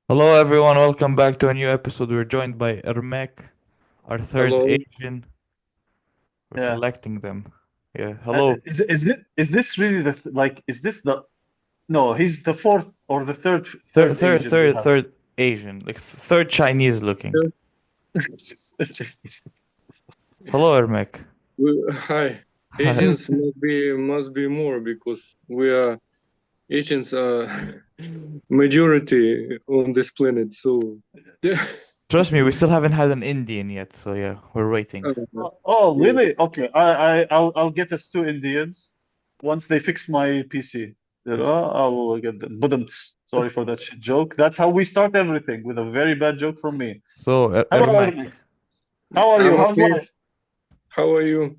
Hello everyone, welcome back to a new episode. We're joined by Ermek, our third Hello. Asian. We're Yeah. collecting them. Yeah, hello. Is this really like is this the no, he's the fourth or the Third, third third, Asian we third, have. third Asian, like third Chinese looking. Hello Ermek. Hi. Hi. Asians must be more because we are Asians are majority on this planet. So yeah. Trust me, we still haven't had an Indian yet, so yeah, we're waiting. Oh, Yeah. really? Okay. I'll get us two Indians once they fix my PC. I will get them. But sorry for that shit joke. That's how we start everything, with a very bad joke from me. So Hello, Ermek, Ernie. How are you? I'm How's okay. life? How are you?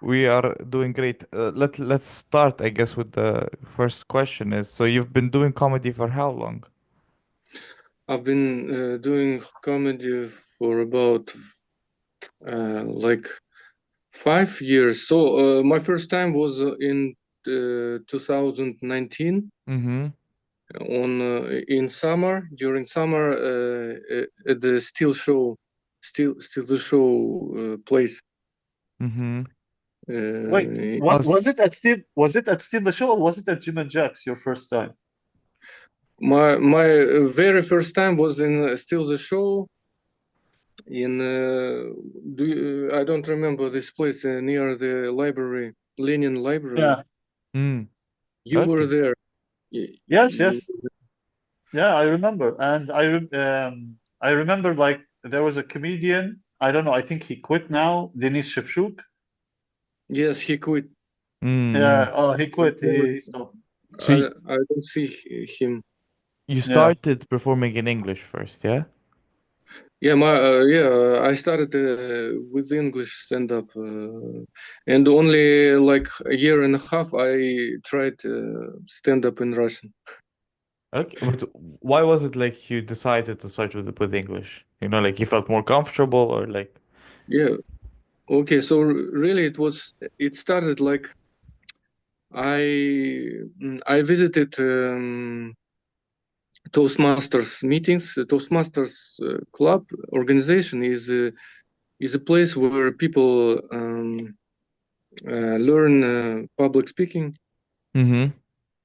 we are doing great. Let's start, I guess, with the first question is, so you've been doing comedy for how long? I've been doing comedy for about like 5 years. So my first time was in 2019 Mm-hmm. on in summer during summer at the still the show place. Mm-hmm. Wait, I what was was it at Steel the Show, or was it at Jim and Jack's your first time? My very first time was in still the show in I don't remember this place near the library, Lenin Library. Yeah. mm, You were okay. there. Yes, You, yes. Yeah, I remember. And I remember, like, there was a comedian, I don't know, I think he quit now, Denis Shevchuk. yes, he quit. Mm. Yeah, oh, he quit. He stopped. So I don't see him. you Yeah. started performing in English first, yeah? Yeah, I started with English stand-up, and only like a year and a half I tried stand-up in Russian. Okay, but why was it like you decided to start with English? You know, like you felt more comfortable or like Yeah, okay, so really it started like I visited Toastmasters meetings. Toastmasters club organization is a place where people learn public speaking, mm-hmm.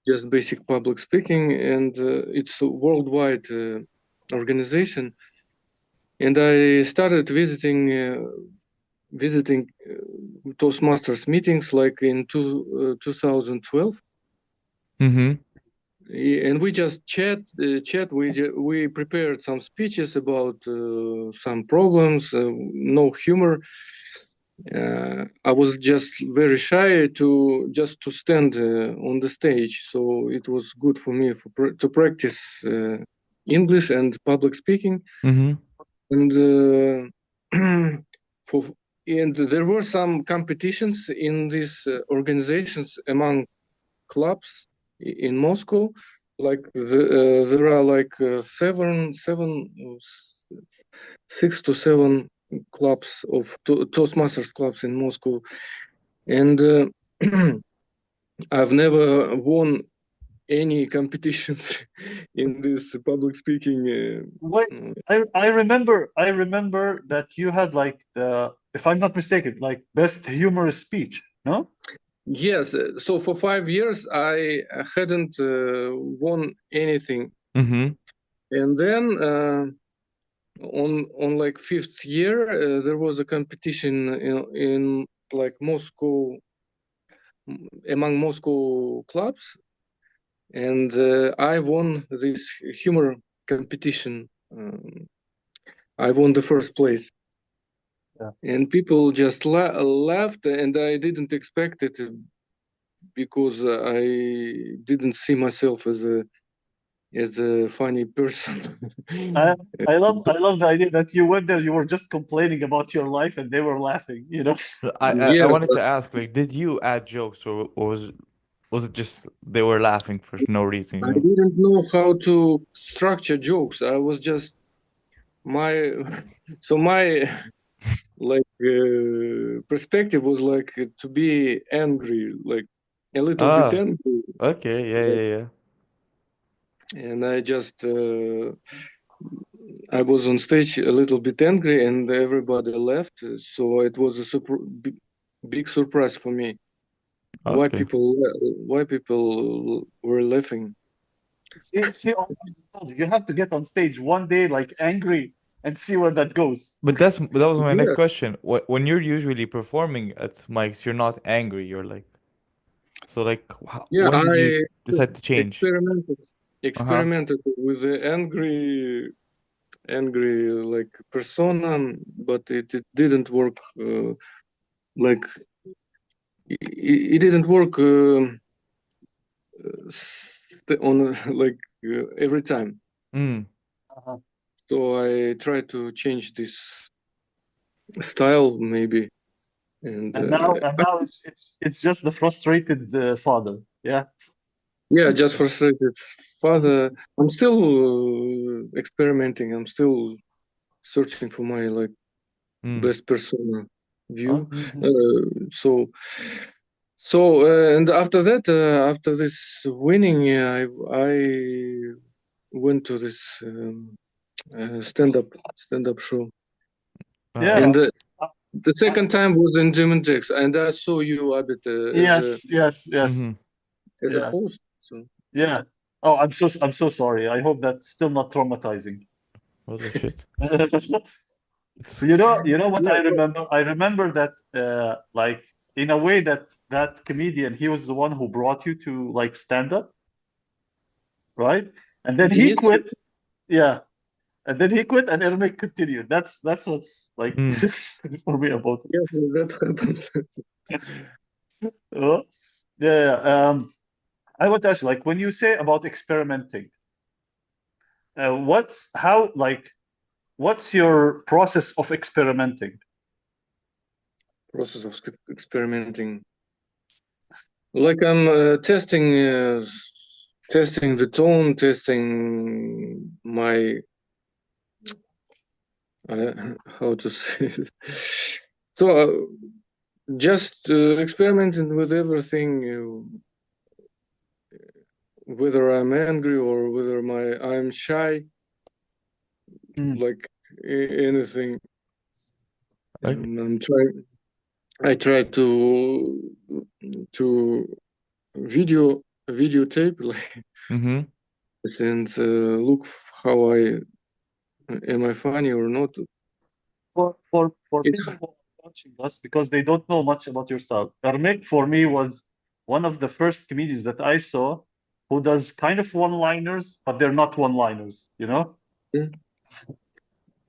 just basic public speaking, and it's a worldwide organization. And I started visiting Toastmasters meetings like in 2012. Mm-hmm. And we just chat. We prepared some speeches about some problems, no humor. I was just very shy to stand on the stage, so it was good for me to practice English and public speaking. Mm-hmm. And for and there were some competitions in these organizations among clubs in Moscow. Like there are like six to seven clubs of Toastmasters clubs in Moscow, and I've never won any competitions in this public speaking. Wait, I remember that you had, like, the, if I'm not mistaken, like, best humorous speech, no? Yes, so for 5 years I hadn't won anything, Mm-hmm. and then on like fifth year there was a competition in like Moscow among Moscow clubs, and I won this humor competition. I won the first place, Yeah. and people just laughed, and I didn't expect it because I didn't see myself as a funny person. I I love the idea that you went there, you were just complaining about your life and they were laughing, you know? I Yeah, wanted to ask, like, did you add jokes or was it just they were laughing for no reason, you I know? didn't know how to structure jokes. I was just my so my like perspective was like to be angry, like a little bit Ah, angry. okay, yeah, Like, yeah, yeah. and I just I was on stage a little bit angry, and everybody left. So it was a big surprise for me. Okay. Why people were laughing? See, Omar, I told you, you have to get on stage one day like angry and see where that goes. But that was my next Yeah, question. When you're usually performing at mics, you're not angry. You're like, so like, yeah. when did you I decide to change? experimented Uh-huh. experimented with the angry like persona, but it didn't work. Like it didn't work on like every time. Mm. Uh-huh. So I tried to change this style maybe, and And now it's just the frustrated father. Yeah. yeah, just frustrated. Father, I'm still experimenting. I'm still searching for my like Mm. best persona view. Okay. Mhm. So and after that, after this winning, I went to this stand up show, Yeah. and Uh, Uh, the uh, second time was in Jim and Jack's, and I saw you, Abed, yes, yes, yes. mm-hmm. as a Yeah. host. So Yeah. Oh, I'm so sorry. I hope that's still not traumatizing. Holy shit. It's You know what yeah, I remember? I remember that like in a way that comedian, he was the one who brought you to like stand up, right? And then he yes, quit. Yeah. And then he quit and Ermek continued. That's what's like mm. for me about yes, that happened. it. Uh, yeah, yeah. I want to ask you, like, when you say about experimenting, what's your process of experimenting? Process of experimenting. Like I'm testing the tone, testing my how to say it. So just experimenting with everything, whether I'm angry or whether I'm shy, Mm. like anything, Okay. and I try to videotape like Mm-hmm. this and look how am I funny or not. For It's people who are watching us because they don't know much about your style, Ermek for me was one of the first comedians that I saw who does kind of one-liners, but they're not one-liners, you know?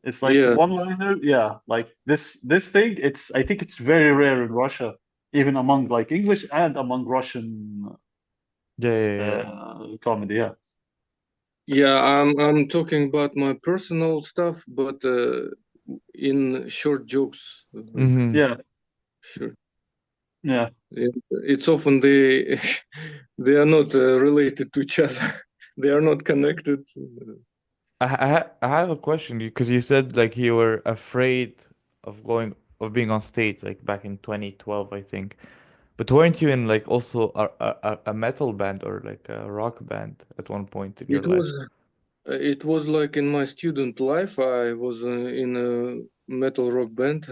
It's like yeah, one-liner, yeah, like this thing, I think it's very rare in Russia, even among like English and among Russian Yeah, yeah, yeah. comedy, yeah. yeah. I'm talking about my personal stuff, but in short jokes, like Mm-hmm. Yeah, sure. yeah. It's often they they are not related to each other. They are not connected. I have a question because you said like you were afraid of being on stage like back in 2012, I think. But weren't you in like also a metal band or like a rock band at one point in your It life? was it was like in my student life. I was in a metal rock band.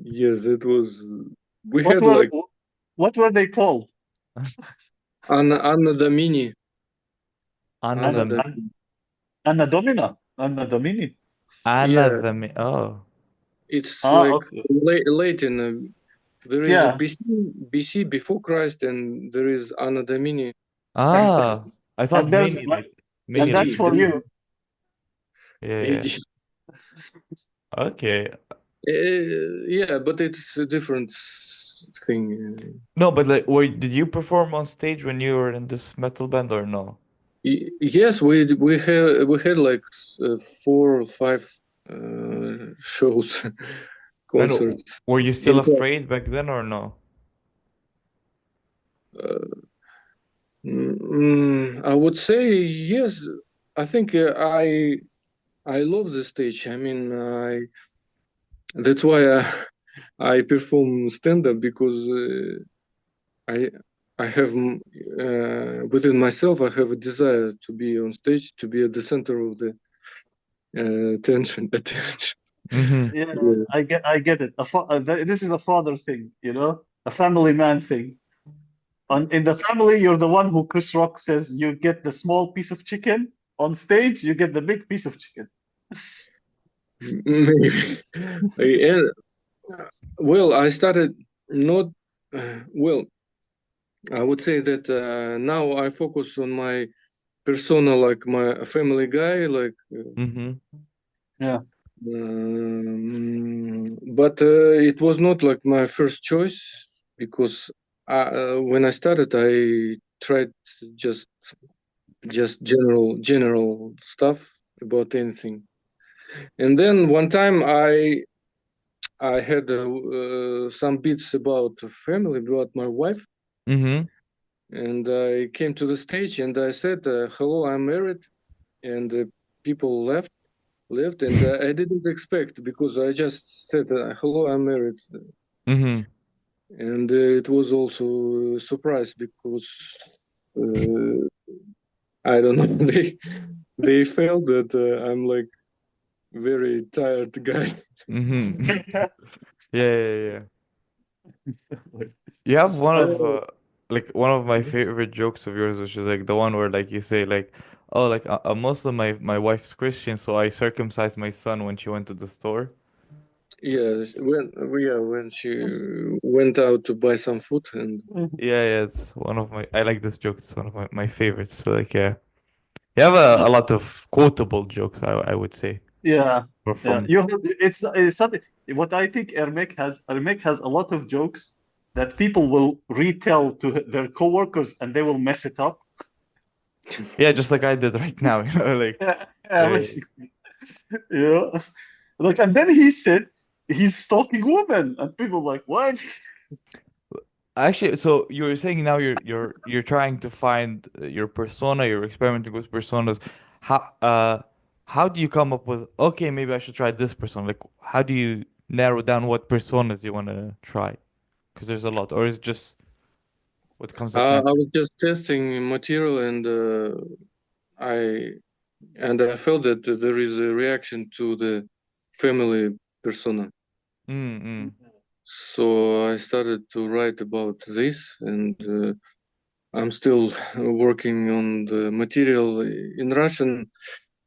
Yes, it was. We What had were like what were they called? Anna Domini. Anna Another An, the an, Anna Domina, Anna Domini. Yeah, oh. it's Ah, like okay. late in. There is a Yeah, BC before Christ, and there is Anna Domini Ah, I thought and there's mini and AD. like that's for There is you. yeah, yeah. AD. Okay. Yeah, but it's a different thing. No, but like did you perform on stage when you were in this metal band or no? Yes, we had like 4 or 5 shows, And concerts were you still in Prague. afraid back then or no? Uh, I would say yes. I think I love the stage. I mean, that's why I perform stand up because I I have within myself, I have a desire to be on stage, to be at the center of the attention. Mm-hmm. Yeah, Yeah. I get it. This is a father thing, a family man thing. In the family, you're the one who Chris Rock says you get the small piece of chicken. On stage, you get the big piece of chicken. Maybe. Yeah. Well, I started not. Well, I would say that now I focus on my persona, like my family guy, like. Mm-hmm. Yeah. But it was not like my first choice because when I started, I tried just just general stuff about anything. And then one time I had some bits about family, about my wife, Mm-hmm. and I came to the stage and I said, "Hello, I'm married," and people left, and I didn't expect because I just said, "Hello, I'm married," Mm-hmm. and it was also a surprise because uh, I don't know they felt that I'm like very tired guy. Mm-hmm. Yeah, yeah, yeah. You have one of Uh, like one of my favorite jokes of yours, which is like the one where like you say like, oh, like a Muslim, my wife's Christian, so I circumcised my son when she went to the store. yes, when she went out to buy some food, and Yeah, yeah, it's one of my. I like this joke. It's one of my favorites. So like, yeah, you have a lot of quotable jokes. I would say Yeah, yeah. from. It's something. What I think Ermek has a lot of jokes that people will retell to their coworkers and they will mess it up. Yeah, just like I did right now. Like, Yeah, yeah, yeah. basically. Yeah. Like, and then he said he's stalking women, and people like, what? Actually, so you were saying now you're trying to find your persona, you're experimenting with personas. How do you come up with, okay, maybe I should try this persona? Like how do you narrow down what personas you want to try? Because there's a lot, or is it just what comes up I naturally? was just testing material, and I I felt that there is a reaction to the family persona. Mm-mm. So I started to write about this, and I'm still working on the material in Russian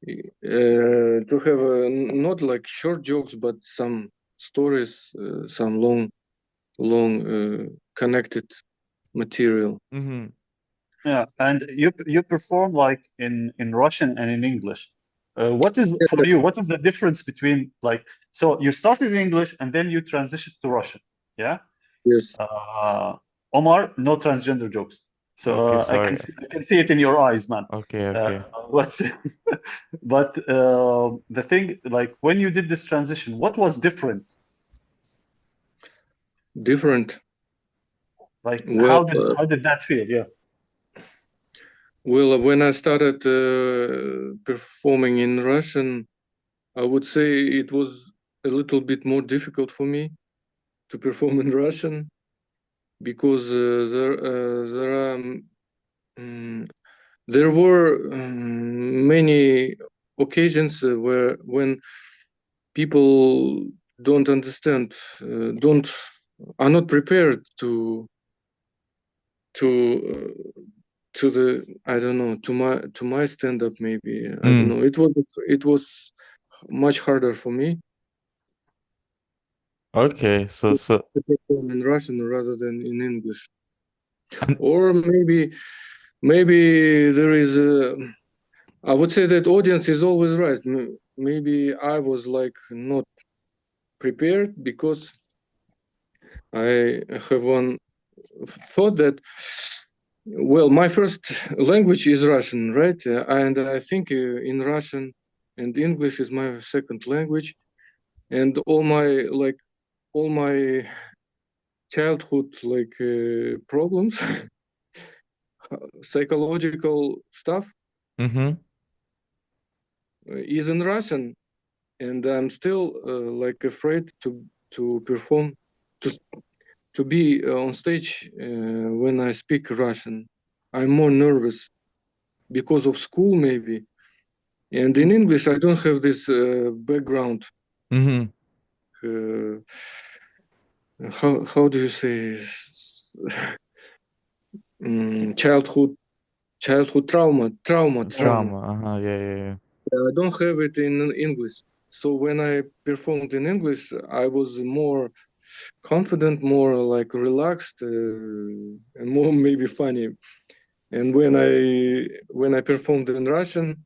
to have not like short jokes, but some stories, some long connected material. Mm-hmm. Yeah, and you perform like in Russian and in English. What is for you? What is the difference between like so you started in English and then you transitioned to Russian? Yeah. Yes. Uh, Omar, no transgender jokes. So Okay, I sorry. can see it in your eyes, man. Okay, Uh, okay. what's but the thing like when you did this transition, what was different? Different. Like Well, how did that feel? Yeah. when I started performing in Russian, I would say it was a little bit more difficult for me to perform in Russian because mm, there were many occasions where when people don't understand, don't are not prepared to to the I don't know to my stand up maybe I don't Mm. know it was much harder for me Okay, to perform in Russian rather than in English. and Or maybe there is a, I would say that audience is always right. Maybe I was like not prepared because I have one thought that well, my first language is Russian, right? And I think in Russian and English is my second language, and all my childhood problems, psychological stuff mm-hmm. is in Russian, and I'm still like afraid to perform to to be on stage when I speak Russian. I'm more nervous because of school, maybe. And in English, I don't have this background. Mm-hmm. Uh, how do you say childhood trauma. Trauma. Uh-huh. Yeah, yeah, yeah. I don't have it in English. So when I performed in English, I was more confident, more like relaxed, and more maybe funny. And when I performed in Russian,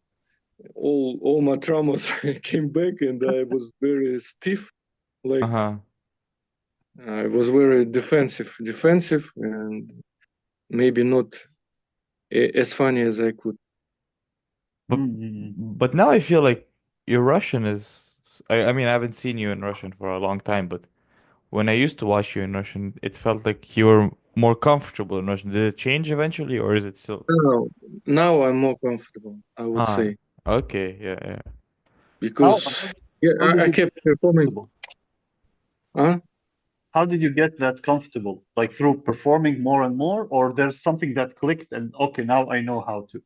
all my traumas came back, and I was very stiff. Like Uh-huh. I was very defensive, and maybe not as funny as I could. But Mm-hmm. but now I feel like your Russian is I mean I haven't seen you in Russian for a long time, but when I used to watch you in Russian, it felt like you were more comfortable in Russian. Did it change eventually or is it still Now I'm more comfortable, I would Ah, say, okay, yeah, yeah. How, because how, yeah, how did I you kept get performing. comfortable? Huh? How did you get that comfortable? Like through performing more and more, or there's something that clicked and okay, now I know how to.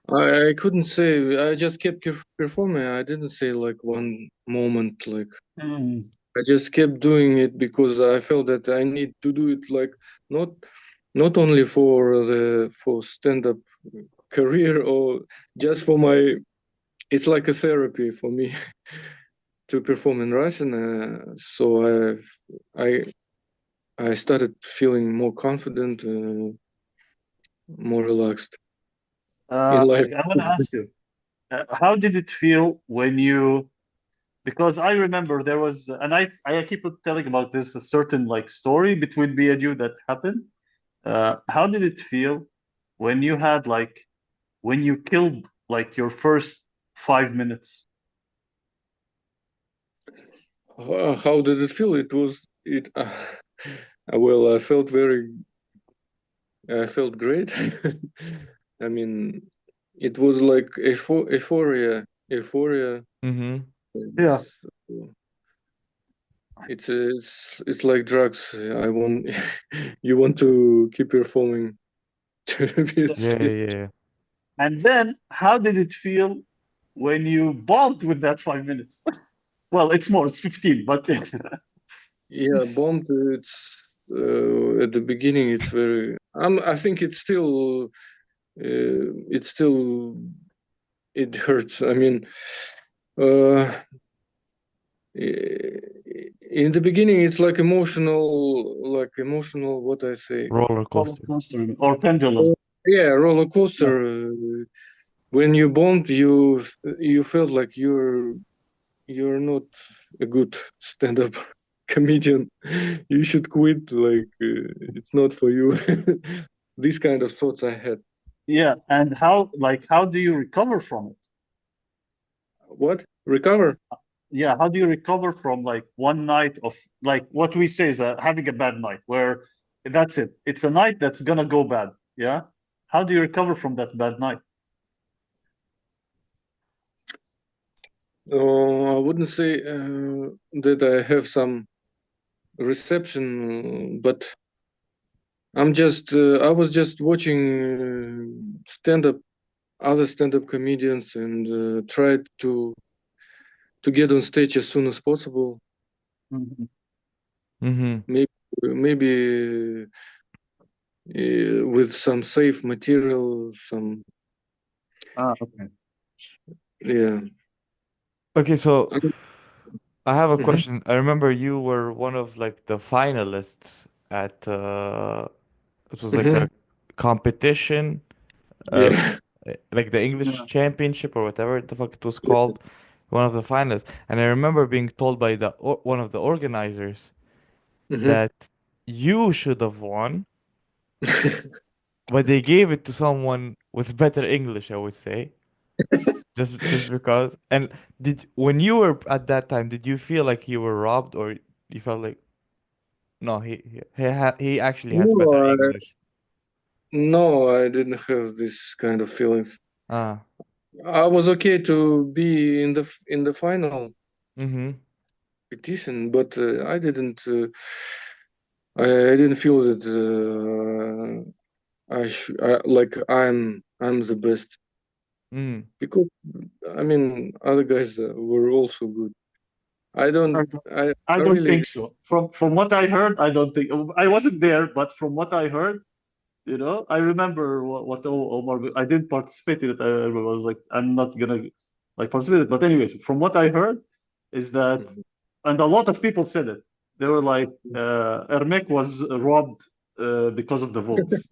I couldn't say. I just kept performing. I didn't say like one moment. Like Mm. I just kept doing it because I felt that I need to do it. Like not not only for stand-up career or just for my. It's like a therapy for me to perform in Russian. So I I started feeling more confident, more relaxed in life. I want to ask you, how did it feel when you? Because I remember there was, and I keep telling about this a certain like story between me and you that happened. How did it feel when you had like when you killed like your first 5 minutes? How did it feel? It was it. Well, I felt great. I mean, it was like euphoria. Mm-hmm. Yeah, It's it's like drugs. I want you want to keep performing to be on yeah. Yeah, yeah, stage. yeah. And then how did it feel when you bombed with that 5 minutes? Well, it's more, it's 15, but Yeah, bombed. It's at the beginning. It's very. I think it's still it hurts. I mean, uh, in the beginning, it's like emotional. What I say? Roller roller coaster. coaster or pendulum. Yeah, roller Yeah. coaster. When you bombed, you felt like you're not a good stand-up comedian. You should quit. Like it's not for you. These kind of thoughts I had. Yeah. And how do you recover from it? What? Recover? Yeah. How do you recover from like one night of like what we say is having a bad night where that's it. It's a night that's gonna go bad. Yeah. How do you recover from that bad night? I wouldn't say that I have some reception, but I was just watching other stand-up comedians, and tried to get on stage as soon as possible. Mhm. Mm-hmm. Maybe with some safe material, some Ah, okay. yeah. Okay, so I have a Mhm, question. I remember you were one of like the finalists at it was like a mhm. competition, uh Yeah. like the English Yeah. Championship or whatever the fuck it was called, one of the finalists. And I remember being told by the or one of the organizers Mhm. that you should have won, but they gave it to someone with better English, I would say. Just because. And did when you were at that time, did you feel like you were robbed or you felt like no, he actually has better No, English. no, I didn't have this kind of feelings. Ah. I was okay to be in the final. Mm-hmm. competition, but I didn't feel that I'm the best, Mm. because I mean other guys were also good. I don't I I I don't really think so. From what I heard, I don't think I wasn't there, but from what I heard, I remember what Omar. I didn't participate in it. I was like, I'm not gonna like participate. But anyways, from what I heard, is that, Mhm. and a lot of people said it. They were like, Ermek was robbed because of the votes.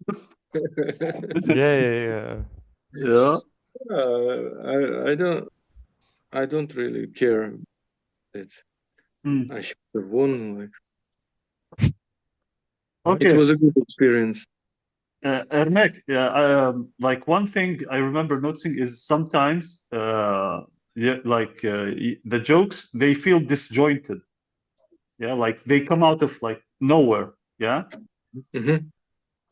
Yeah, yeah, yeah. Yeah. I don't really care that Mm. I should have won. Like, it Okay. was a good experience. Ermek, yeah, like one thing I remember noticing is sometimes, yeah, like the jokes they feel disjointed. Yeah, like they come out of like nowhere. Yeah, Hmm.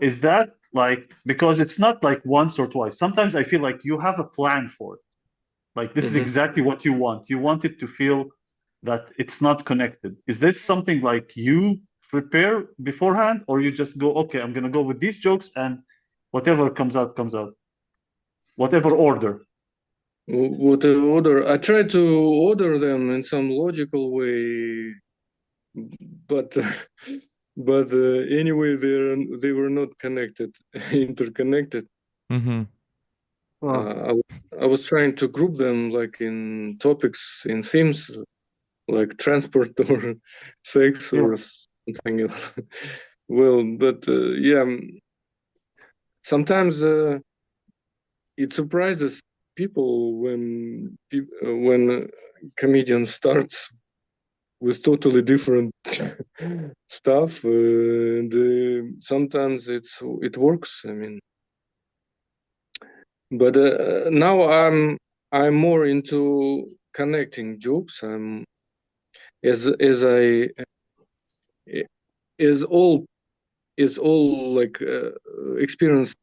is that like because it's not like once or twice? Sometimes I feel like you have a plan for it. Like this is Hmm. exactly what you want. You want it to feel that it's not connected. Is this something like you prepare beforehand, or you just go, okay, I'm gonna go with these jokes and whatever comes out, whatever order. What order? I tried to order them in some logical way, but anyway, they were not connected, interconnected. Mm-hmm. Oh, I was trying to group them like in topics, in themes, like transport or sex yeah, or something else. Well, but yeah, sometimes it surprises people when a comedian starts with totally different stuff, and sometimes it works. I mean, but now I'm more into connecting jokes. I'm as I as all is all like experienced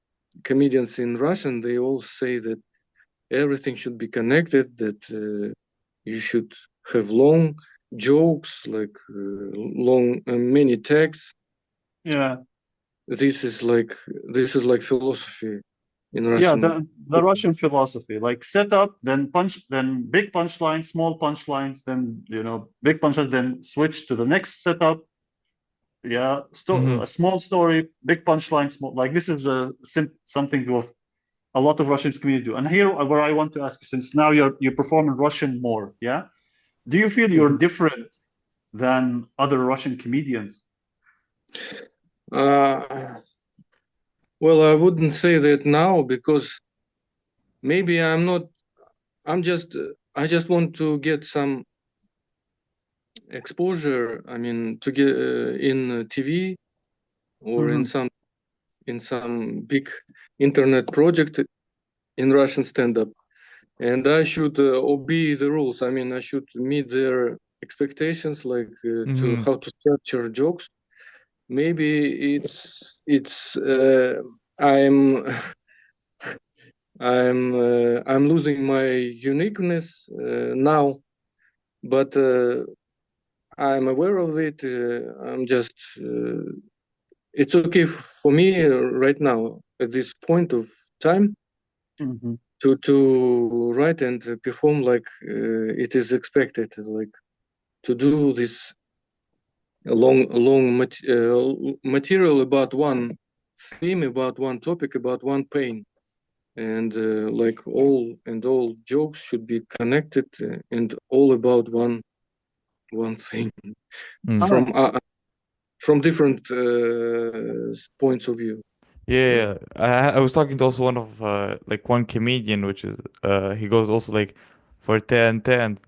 comedians in Russian. They all say that everything should be connected. That you should have long jokes, like long many tags. yeah, This is like this is like philosophy in yeah. Russian. The Russian philosophy, like set up, then punch, then big punchline, small punchlines, then big punchlines, then switch to the next setup. Yeah, Mm-hmm. a small story, big punchline, small. Like this is something of a lot of Russians community do. And here, where I want to ask you, since now you perform in Russian more, yeah, do you feel you're Mhm. different than other Russian comedians? Uh, well, I wouldn't say that now because maybe I'm not. I'm just. I just want to get some exposure. I mean, to get in TV or Hmm. in some big internet project in Russian stand-up, and I should obey the rules. I mean, I should meet their expectations, like to Mm-hmm. how to structure jokes. Maybe it's I'm I'm losing my uniqueness now, but I'm aware of it. I'm just it's okay for me right now at this point of time Hmm. to write and perform like it is expected, like to do this material about one theme, about one topic, about one pain, and like all jokes should be connected and all about one thing Mm. Ah, from different points of view. Yeah, Yeah, yeah. I was talking to also one of like one comedian, which is he goes also like for 10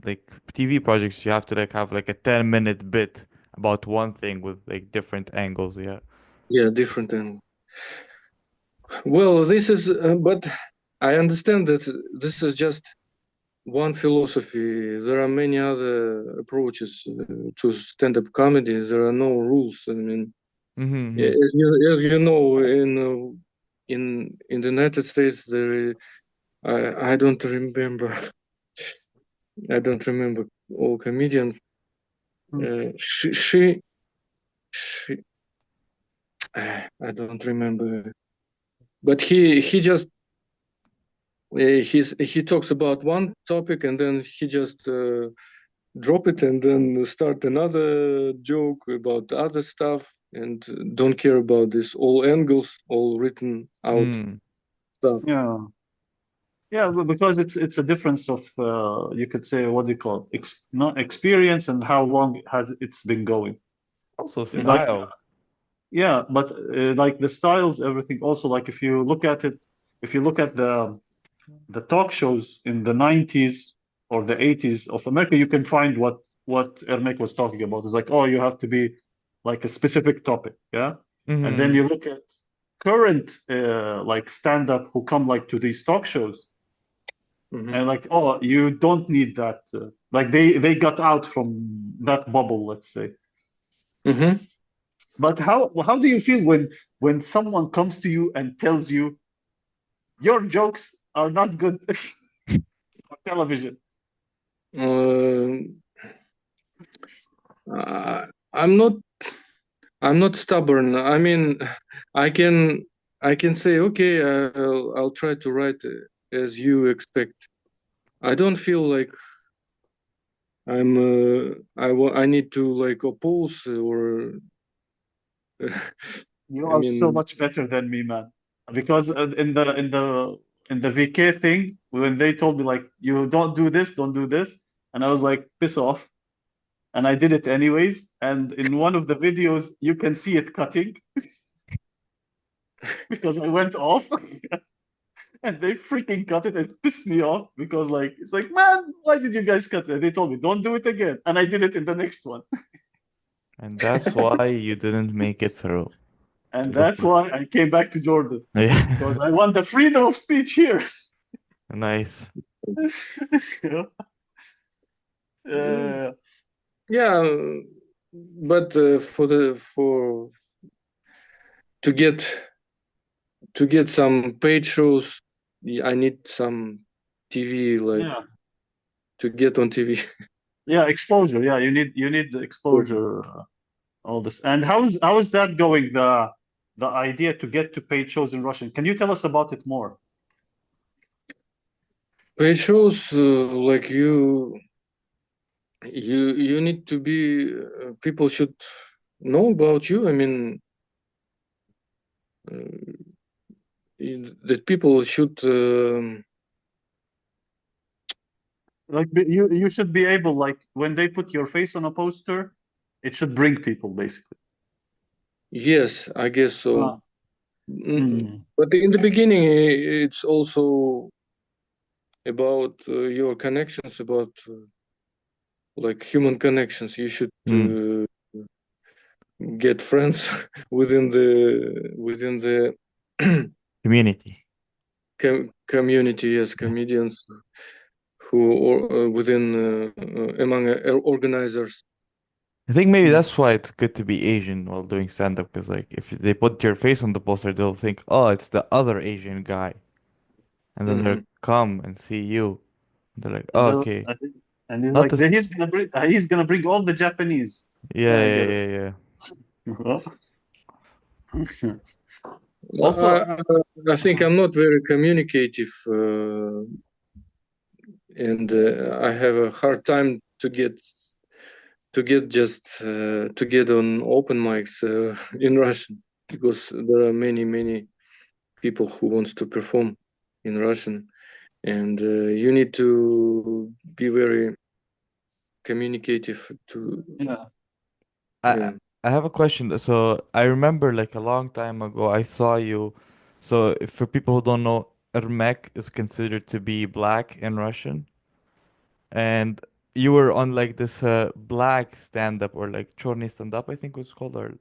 like TV projects you have to like have like a 10-minute bit about one thing with like different angles. Yeah. yeah, different. And well, this is, but I understand that this is just one philosophy. There are many other approaches to stand-up comedy. There are no rules. I mean, Mm-hmm. as you know, in the United States, I don't remember I don't remember all comedians, she I don't remember, but he just he talks about one topic and then he just drop it and then start another joke about other stuff and don't care about this all angles, all written out Mm. stuff. Yeah. Yeah, because it's a difference of you could say, what do you call it? Not experience, and how long has it's been going. Also Like, style. yeah, but like the styles, everything. Also, like if you look at it, if you look at the talk shows in the 90s or the 80s of America, you can find what Ermek was talking about. It's like, oh, you have to be like a specific topic, yeah. And then Mm-hmm. you look at current like stand-up who come like to these talk shows, and like, oh, you don't need that. Like they got out from that bubble, let's say. Mm-hmm. But how do you feel when someone comes to you and tells you your jokes are not good for television? Uh, I'm not I'm not stubborn. I mean, I can I can say okay, I'll try to write as you expect. I don't feel like I need to like oppose or You I are so mean much better than me, man. Because in the VK thing, when they told me like you don't do this, and I was like, piss off, and I did it anyways. And in one of the videos, you can see it cutting because I went off, and they freaking cut it. It pissed me off because like it's like, man, why did you guys cut it? They told me don't do it again, and I did it in the next one, And that's why you didn't make it through to and the that's first. why I came back to Jordan because Yeah. I want the freedom of speech here. Nice. You know? yeah, but for to get some paid shows, I need some TV like Yeah, to get on TV. yeah, exposure. Yeah, you need the exposure. All this. And how is that going? The idea to get to paid shows in Russian. Can you tell us about it more? Paid shows like you need to be people should know about you. I mean uh, that people should Like you should be able, like when they put your face on a poster, it should bring people basically. yes, I guess so. Ah. Mm. But in the beginning, it's also about your connections, about like human connections. You should Mm. get friends within the Community. community. Yes, Yeah. comedians who or within among organizers. I think maybe Mm. that's why it's good to be Asian while doing stand-up, because like if they put your face on the poster, they'll think, oh, it's the other Asian guy, and then they'll Hmm. come and see you. They're like, And oh, they'll, okay, I think, and he's not like, this. he's gonna bring all the Japanese. Yeah, Yeah, I yeah, get it. yeah, yeah. I, Also, I, I think I'm not very communicative, and I have a hard time to get on open mics in Russian because there are many people who wants to perform in Russian, and you need to be very communicative to Yeah. I yeah. I have a question. So I remember like a long time ago, I saw you. So if for people who don't know, Ermek is considered to be black in Russian, and you were on like this black stand-up or like chorny stand-up, I think it was called, or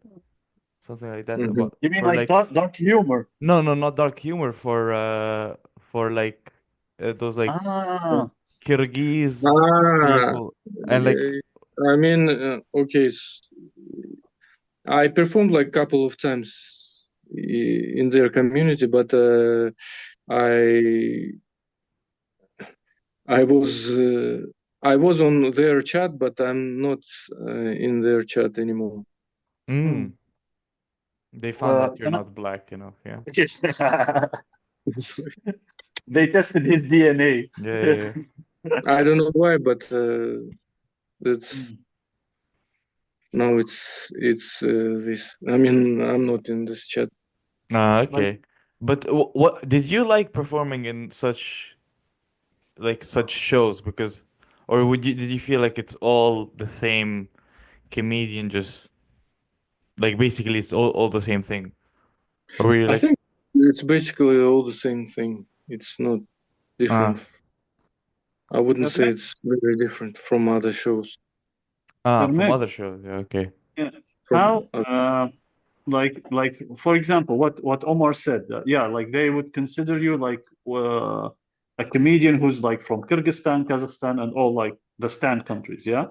something like that. Mhm. About You mean for like like dark humor? no, no, not dark humor, for like those like Ah, Kyrgyz Ah, people, and like I mean, okay, I performed like a couple of times in their community, but I I was I was on their chat, but I'm not in their chat anymore. Mm. They found that you're Can not black enough, yeah. I... They tested his DNA. Yeah, yeah, I don't know why, but it's Mm. now it's this. I mean, I'm not in this chat. yeah. Like, Okay. But what did you like performing in such such shows? Because, or did you feel like it's all the same comedian, just like basically it's all the same thing? Or were you I like, think it's basically all the same thing. It's not ah, different. I wouldn't say Ermek, it's very different from other shows. from Ermek, other shows? Yeah, okay. yeah. From How, like, for example, what Omar said, yeah, like they would consider you like a comedian who's like from Kyrgyzstan, Kazakhstan, and all like the Stan countries, yeah.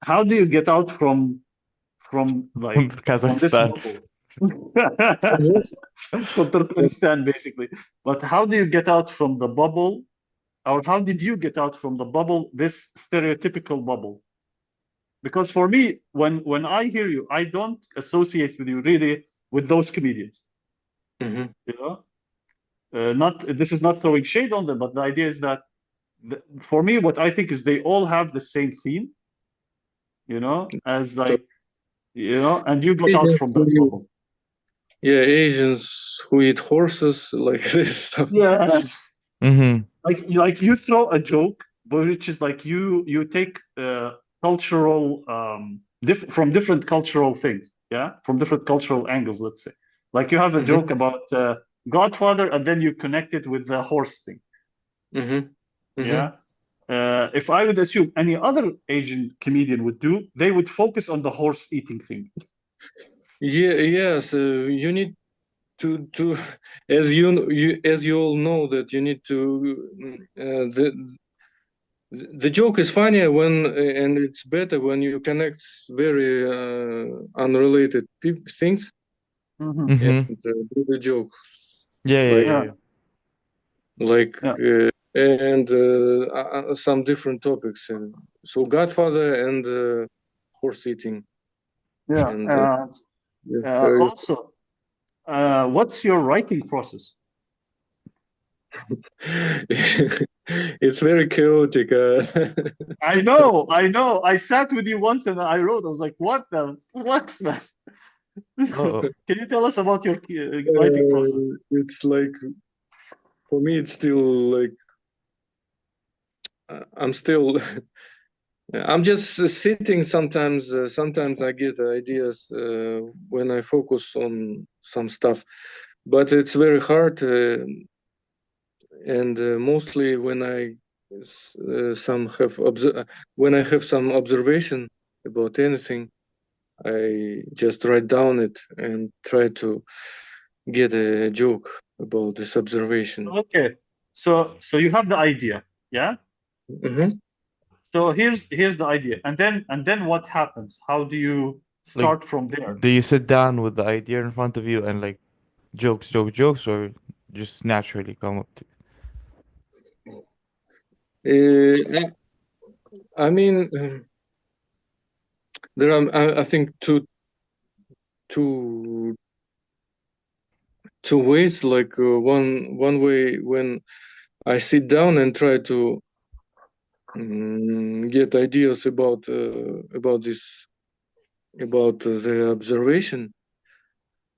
How do you get out from like from this Kazakhstan. bubble? From Turkmenistan, basically. But how do you get out from the bubble, or how did you get out from the bubble, this stereotypical bubble? Because for me, when I hear you, I don't associate with you really with those comedians. Mhm. You know, not this is not throwing shade on them, but the idea is that for me, what I think is they all have the same theme. You know, as So like and you got out Asians from who that bubble. Asians who eat horses, like this stuff. Yeah, Mm-hmm. like you throw a joke, but which is like you take cultural from different cultural things, yeah, from different cultural angles. Let's say, like you have a Mhm. joke about Godfather, and then you connect it with the horse thing, Mhm. yeah. Mhm. If I would assume any other Asian comedian would do, they would focus on the horse eating thing. Yeah. Yes. You need to as you all know that you need to the joke is funnier when and it's better when you connect very unrelated things Mm-hmm. and Mm-hmm. do the joke Yeah, yeah, like yeah, Yeah, yeah. like yeah, and some different topics. So Godfather and horse eating yeah. and if, Also, what's your writing process? it's very chaotic. I know. I sat with you once and I wrote. I was like, what, man? Oh, Can you tell us about your writing process? It's like for me, it's still like I'm still. I'm just sitting sometimes. Sometimes I get ideas when I focus on some stuff, but it's very hard. And mostly when I when I have some observation about anything, I just write down it and try to get a joke about this observation. Okay, so you have the idea, yeah. Mhm. So here's the idea, and then what happens? How do you like, start from there? do you sit down with the idea in front of you and like jokes, or just naturally come up to? I mean, there are I think two two ways. Like one way when I sit down and try to get ideas about this about the observation,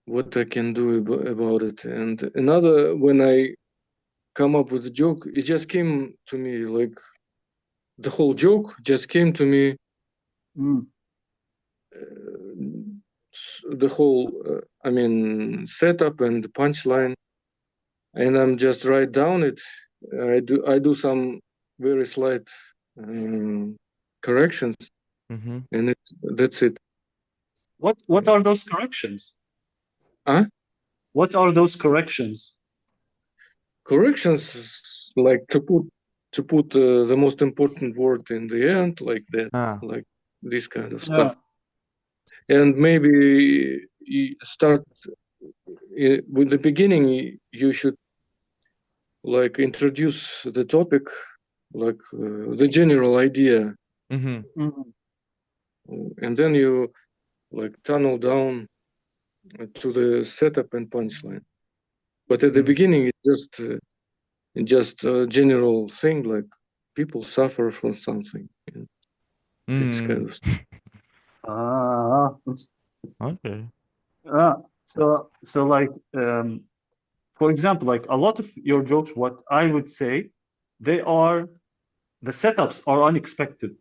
what I can do about it, and another when I come up with a joke, it just came to me like the whole joke just came to me. Mm. The whole I mean setup and the punchline, and I'm just write down it. I do some very slight corrections, Mm-hmm. and that's it. What are those corrections? Huh? What are those corrections? Corrections like to put the most important word in the end, like that, Ah. like this kind of Yeah. stuff, and maybe you start with the beginning. You should like introduce the topic like the general idea, Mm-hmm. Mhm. and then you like tunnel down to the setup and punchline. But at the Mm. beginning, it's just a general thing, like people suffer from something, and this kind Mm. of stuff. Ah, Okay. so like for example, like a lot of your jokes, what I would say, they are the setups are unexpected.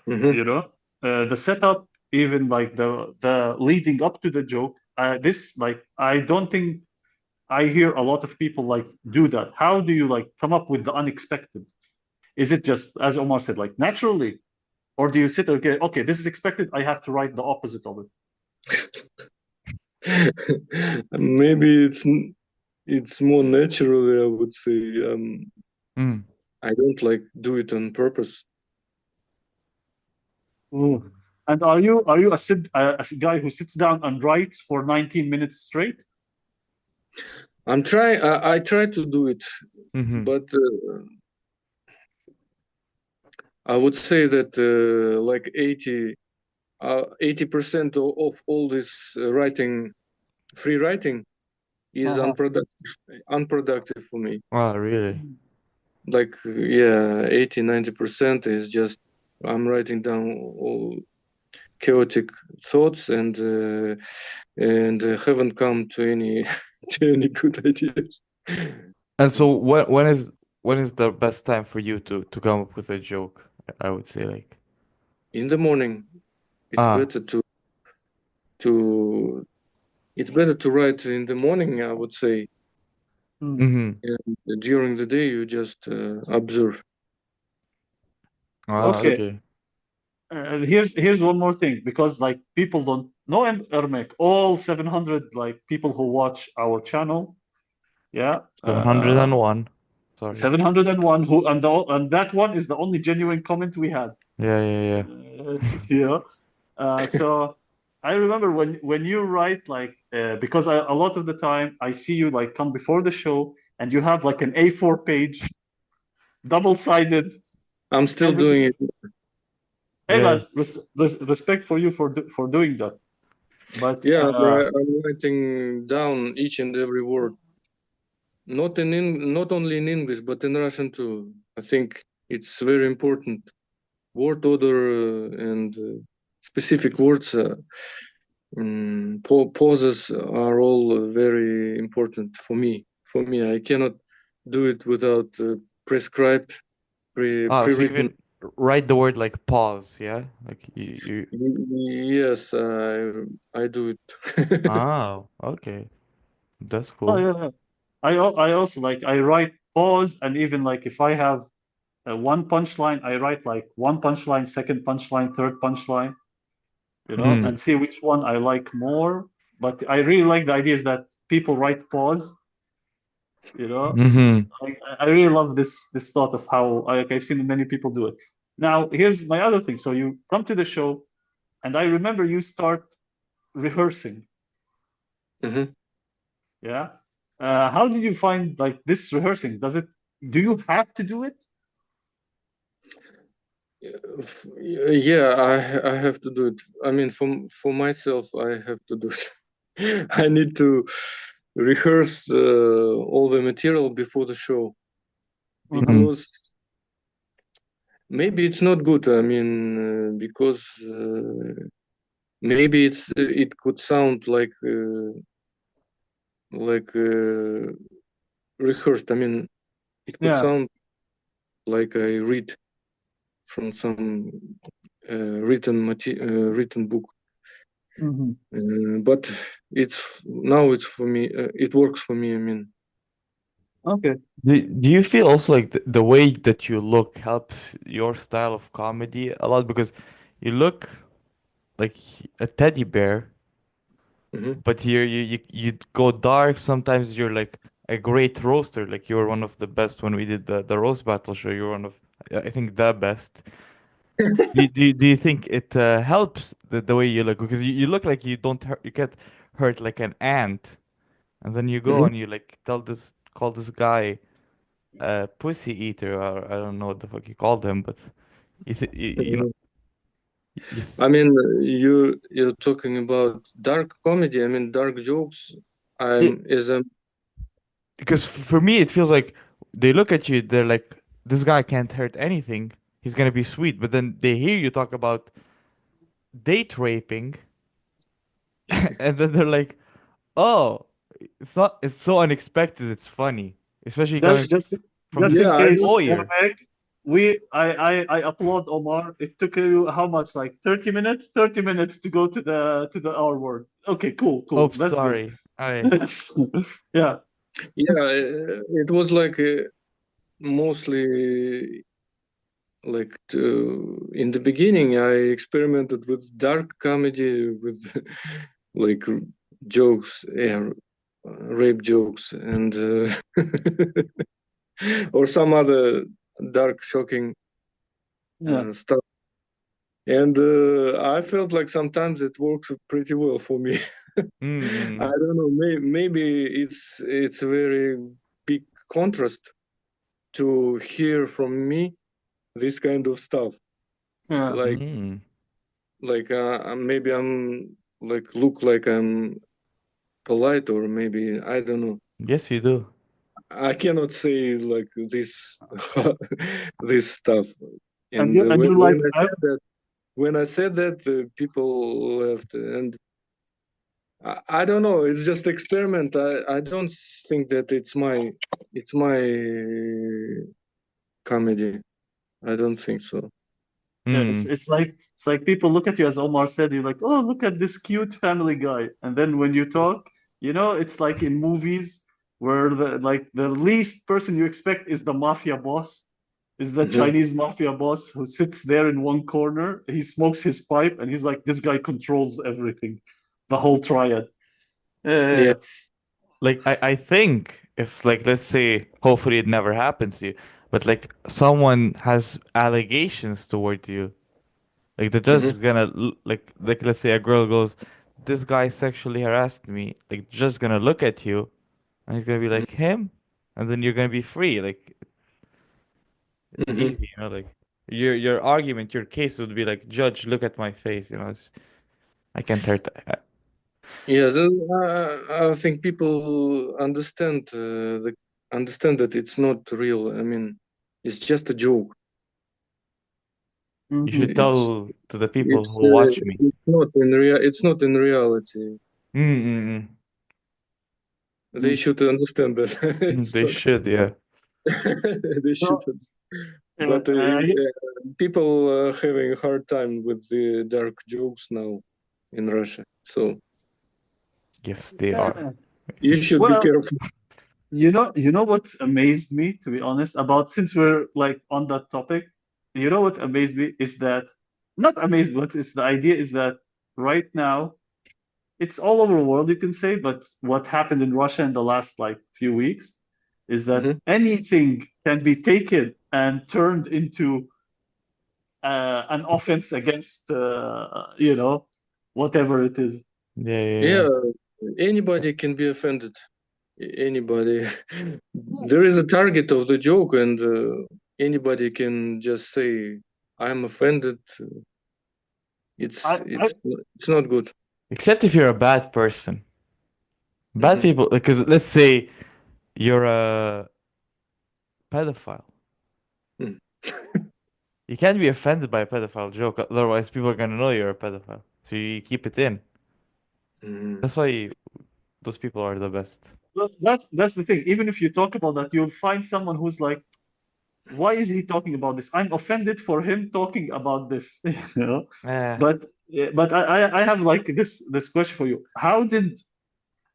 Hmm. You know, the setup, even like the leading up to the joke. This like I don't think I hear a lot of people like do that. How do you like come up with the unexpected? Is it just as Omar said, like naturally, or do you sit there, okay, okay, this is expected. I have to write the opposite of it. Maybe it's more naturally, I would say. Mm. I don't like do it on purpose. Mm. And are you a guy who sits down and writes for 19 minutes straight? I try to do it, Mm-hmm. but I would say that like 80% of all this free writing is Uh-huh. unproductive for me. Oh, really? Like yeah, 80-90% is just I'm writing down all chaotic thoughts and haven't come to any to any good ideas. And so when is the best time for you to come up with a joke? I would say like In the morning, it's ah. better to it's better to write in the morning, I would say. Mm. Mm-hmm. And during the day, you just observe. Ah, Okay. okay. Here's one more thing because like people don't know Ermek, all 700 like people who watch our channel, yeah, 701. Sorry. 701 who and that one is the only genuine comment we had. Yeah, yeah, yeah. Yeah. So I remember when you write like because a lot of the time I see you like come before the show and you have like an A4 page, double-sided, I'm still everything. doing it. Hey Yeah. man, respect for you for doing that. But Yeah, I'm writing down each and every word, not only in English but in Russian too. I think it's very important. Word order and specific words, pauses are all very important for me. For me, I cannot do it without prescribed, Ah, so pre-written. even write the word like pause, yeah? Like you Yes, I do it. ah, okay. That's oh cool. yeah, yeah. I also like I write pause and even like if I have one punchline, I write like one punchline, second punchline, third punchline, Mm. and see which one I like more. But I really like the ideas that people write pause, you know. Mm-hmm. I really love this thought of how I've seen many people do it. Now, here's my other thing. So you come to the show, and I remember you start rehearsing. Mhm. Yeah. How did you find like this rehearsing? Do you have to do it? Yeah, I have to do it. I mean, for myself, I have to do it. I need to rehearse all the material before the show Mm-hmm. Mm. because maybe it's not good. I mean, because maybe it could sound like rehearsed. I mean, it could Yeah. sound like I read from some written book. Mm-hmm. But it's for me. It works for me. I mean, Okay. Do you feel also like the way that you look helps your style of comedy a lot? Because you look like a teddy bear, mhm. but here you go dark. Sometimes you're like a great roaster. Like you were one of the best when we did the roast battle show. You're one of I think the best. Do you think it helps the way you look? Because you look like you don't hurt, you get hurt like an ant, and then you go Mhm. and you like call this guy. a pussy eater, or I don't know what the fuck you called him, but you know, you, I mean, you're talking about dark comedy. I mean, dark jokes. it, I'm is a because for me it feels like they look at you, they're like, this guy can't hurt anything. He's gonna be sweet, but then they hear you talk about date raping, and then they're like, oh, it's not. It's so unexpected. It's funny, especially Just coming just from just in yeah. this I case, don't. lawyer. Ermek, I applaud Omar. It took you how much? Like 30 minutes? 30 minutes to go to the R word. Okay, cool, Oh, cool. That's good. sorry. I. Yeah. Yeah, it was like mostly like in the beginning. I experimented with dark comedy with like jokes, yeah, rape jokes, and or some other dark, shocking Yeah. stuff. And I felt like sometimes it works pretty well for me. I Mm, don't know. Maybe it's a very big contrast to hear from me this kind of stuff. Yeah. Like mm. maybe I'm like look like I'm polite, or maybe I don't know. Yes, you do. I cannot say like this this stuff. And And you and you when like I said that, people laughed, and I don't know. It's just experiment. I don't think that it's my comedy. I don't think so. Yeah, Mm. it's like people look at you as Omar said, you're like, oh, look at this cute family guy. And then when you talk, it's like in movies where the least person you expect is the mafia boss, is the Mhm. Chinese mafia boss who sits there in one corner. He smokes his pipe and he's like, this guy controls everything, the whole triad. Yeah. Uh, Like I think if like let's say hopefully it never happens to you, but like someone has allegations toward you, like they're Hmm. just gonna like let's say a girl goes, this guy sexually harassed me, like just gonna look at you and he's gonna be like him, and then you're gonna be free. Like it's Hmm. easy, like your argument, your case would be like, judge, look at my face, I can't hurt that. Yes, I think people understand that it's not real. I mean, it's just a joke. You should mhm. It's tell to the people who watch me. it's not in real. It's not in reality. Mm-mm-mm. They should understand that it's They not. should, yeah. They should. So, But yeah, people are having a hard time with the dark jokes now in Russia. So Yes, they are. yeah. you should be Well, careful. you know what's amazed me, to be honest, about since we're like on that topic, what amazed me is that not amazed, but it's the idea is that right now it's all over the world, you can say, but what happened in Russia in the last like few weeks is that Hmm. anything can be taken and turned into an offense against whatever it is. Yeah, yeah, Yeah, yeah. anybody can be offended. Anybody. There is a target of the joke, and anybody can just say, "I'm offended." It's I, I it's it's not good. Except if you're a bad person. Bad Hmm. people, because let's say you're a pedophile. You can't be offended by a pedophile joke, otherwise people are gonna know you're a pedophile. So you keep it in. Hmm. That's why those people are the best. that's the thing. Even if you talk about that, you'll find someone who's like, why is he talking about this? I'm offended for him talking about this. you know. Eh. But I have like this question for you. How did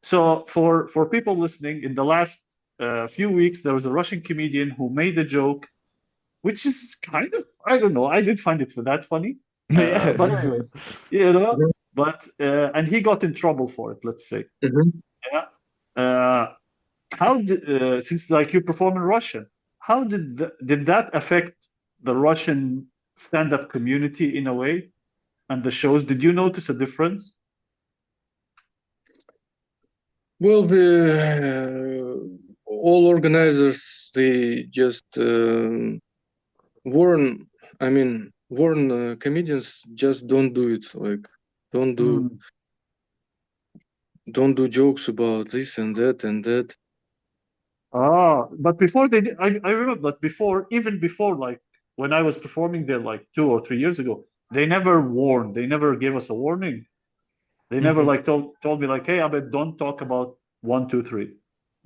so for people listening in the last few weeks, there was a Russian comedian who made a joke, which is kind of I don't know. I didn't find it that funny. But Yeah. anyways, you know. Hmm. But and he got in trouble for it. Let's say. Hmm. Yeah. Uh, how did since like you perform in Russian, how did that affect the Russian stand-up community in a way and the shows? Did you notice a difference? Well, all organizers, they just warn. I mean, warn comedians, just don't do it. Like, don't do Mm. don't do jokes about this and that and that. Ah, but before they did, I remember that before, even before, like when I was performing there like 2 or 3 years ago, they never warned. They never gave us a warning. They never Hmm. like told me like, hey, Abed, don't talk about one, two, three.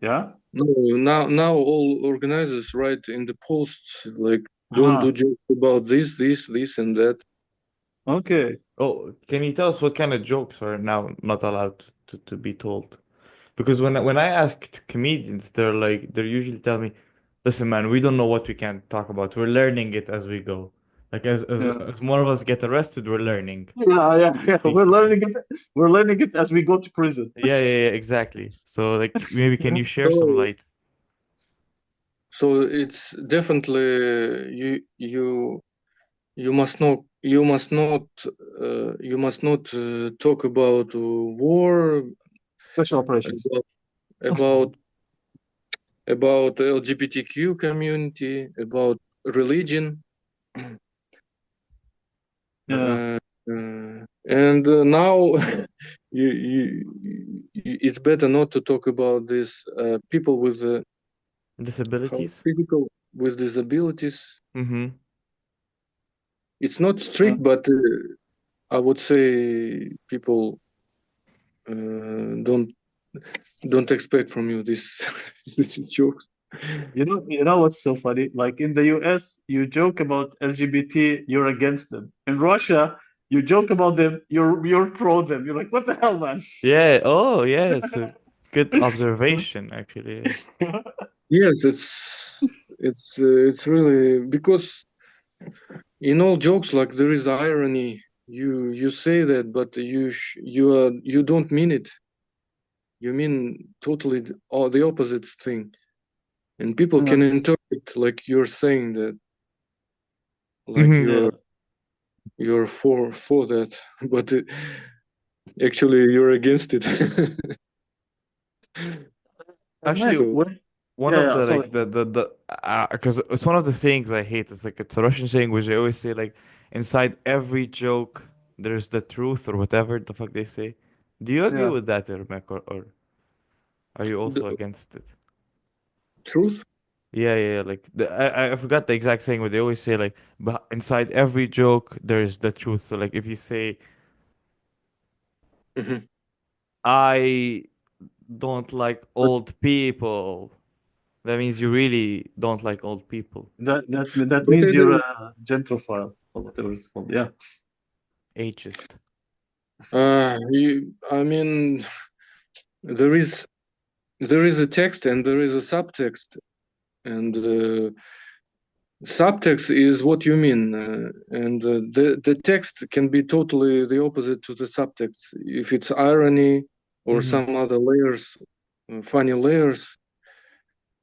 Yeah. No, now all organizers write in the posts like, don't do Ah, jokes about this and that. okay. Oh, can you tell us what kind of jokes are now not allowed to be told? Because when I ask comedians, they're usually telling me, "Listen, man, we don't know what we can talk about. We're learning it as we go. Like Yeah. as more of us get arrested, we're learning, Yeah, yeah, yeah. We're basically." learning it. We're learning it as we go to prison. Yeah, exactly. So like maybe can you share some So light? so it's definitely you must not talk about war, Special operations. about about about LGBTQ community, about religion, Yeah. and now it's better not to talk about this people with Disabilities? physical with disabilities. Mm-hmm. It's not Yeah. strict, but I would say people don't expect from you this these jokes. You know what's so funny? Like in the US, you joke about LGBT, you're against them. In Russia, you joke about them, you're pro them. You're like, what the hell, man? Yeah. Oh, yeah. It's a good observation, actually. Yes, it's really because in all jokes like there is irony. You say that, but you don't mean it. You mean totally the opposite thing, and people Yeah. can interpret like you're saying that, like Hmm. Yeah. you're for that, but actually you're against it. Mate, Actually, So one yeah, of yeah, the sorry. like the because it's one of the sayings I hate. It's like it's a Russian saying which they always say like inside every joke there's the truth or whatever the fuck they say. Do you agree Yeah. with that, Ermek, or are you the also against it? truth. Yeah. Like I forgot the exact saying, but they always say like, but inside every joke there's the truth. So like if you say Mhm. I don't like old people, that means you really don't like old people. That But means I you're don't. a gentrophile or whatever it's called. Yeah. Ageist. I mean, there is there is a text and there is a subtext, and subtext is what you mean, and the text can be totally the opposite to the subtext. If it's irony or Mm-hmm. some other layers, funny layers,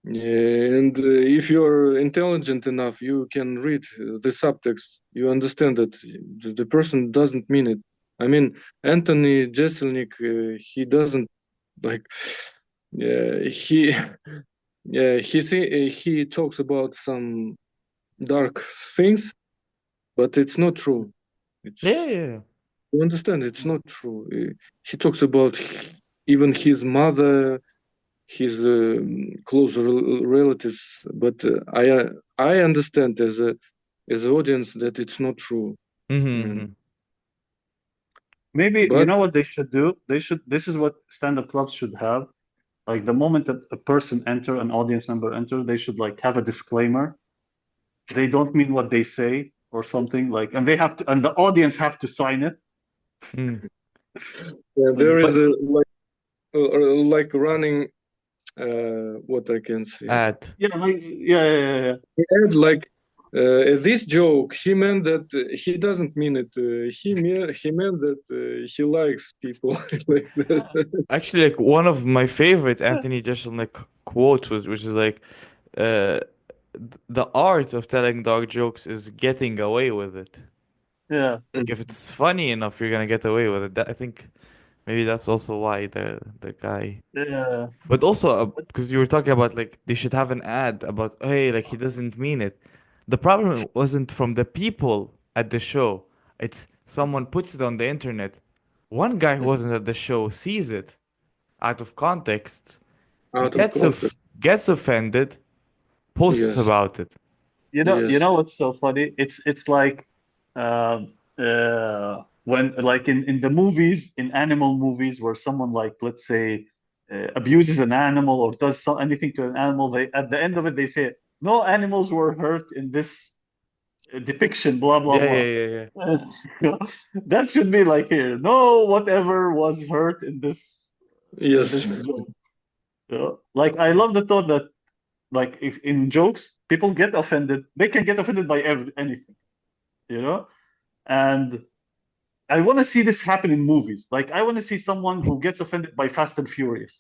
and if you're intelligent enough, you can read the subtext. You understand that the person doesn't mean it. I mean, Anthony Jeselnik, he doesn't like. He he talks about some dark things, but it's not true. Yeah, It's yeah. you understand. It's not true. He talks about even his mother, his close relatives, but I understand as an audience that it's not true. Mm-hmm. And Maybe you but know what they should do? This is what stand-up clubs should have. Like the moment that a person enter, an audience member enter, they should like have a disclaimer. They don't mean what they say or something like, and they have to, and the audience have to sign it. Mm. there is But like running what I can say. at Yeah, like, yeah. And like this joke, he meant that he doesn't mean it. He meant that he likes people like that. actually like one of my favorite Anthony Jeselnik quotes was which is like uh the art of telling dog jokes is getting away with it. Yeah. Like if it's funny enough, you're gonna get away with it. That, I think Maybe that's also why the guy. Yeah. But also because you were talking about like they should have an ad about hey like he doesn't mean it. The problem wasn't from the people at the show. It's someone puts it on the internet. One guy who Mhm. wasn't at the show sees it out of context, Out of context. gets offended, posts Yes. about it. You Yes. know what's so funny? It's like when like in the movies, in animal movies, where someone like let's say abuses an animal or does anything to an animal, they at the end of it they say no animals were hurt in this depiction, blah blah Yeah, blah. yeah, yeah, That should be like here. No whatever was hurt in Yes. this joke. You know? Like I love the thought that like if in jokes people get offended, they can get offended by anything, you know. And I want to see this happen in movies. Like I want to see someone who gets offended by Fast and Furious,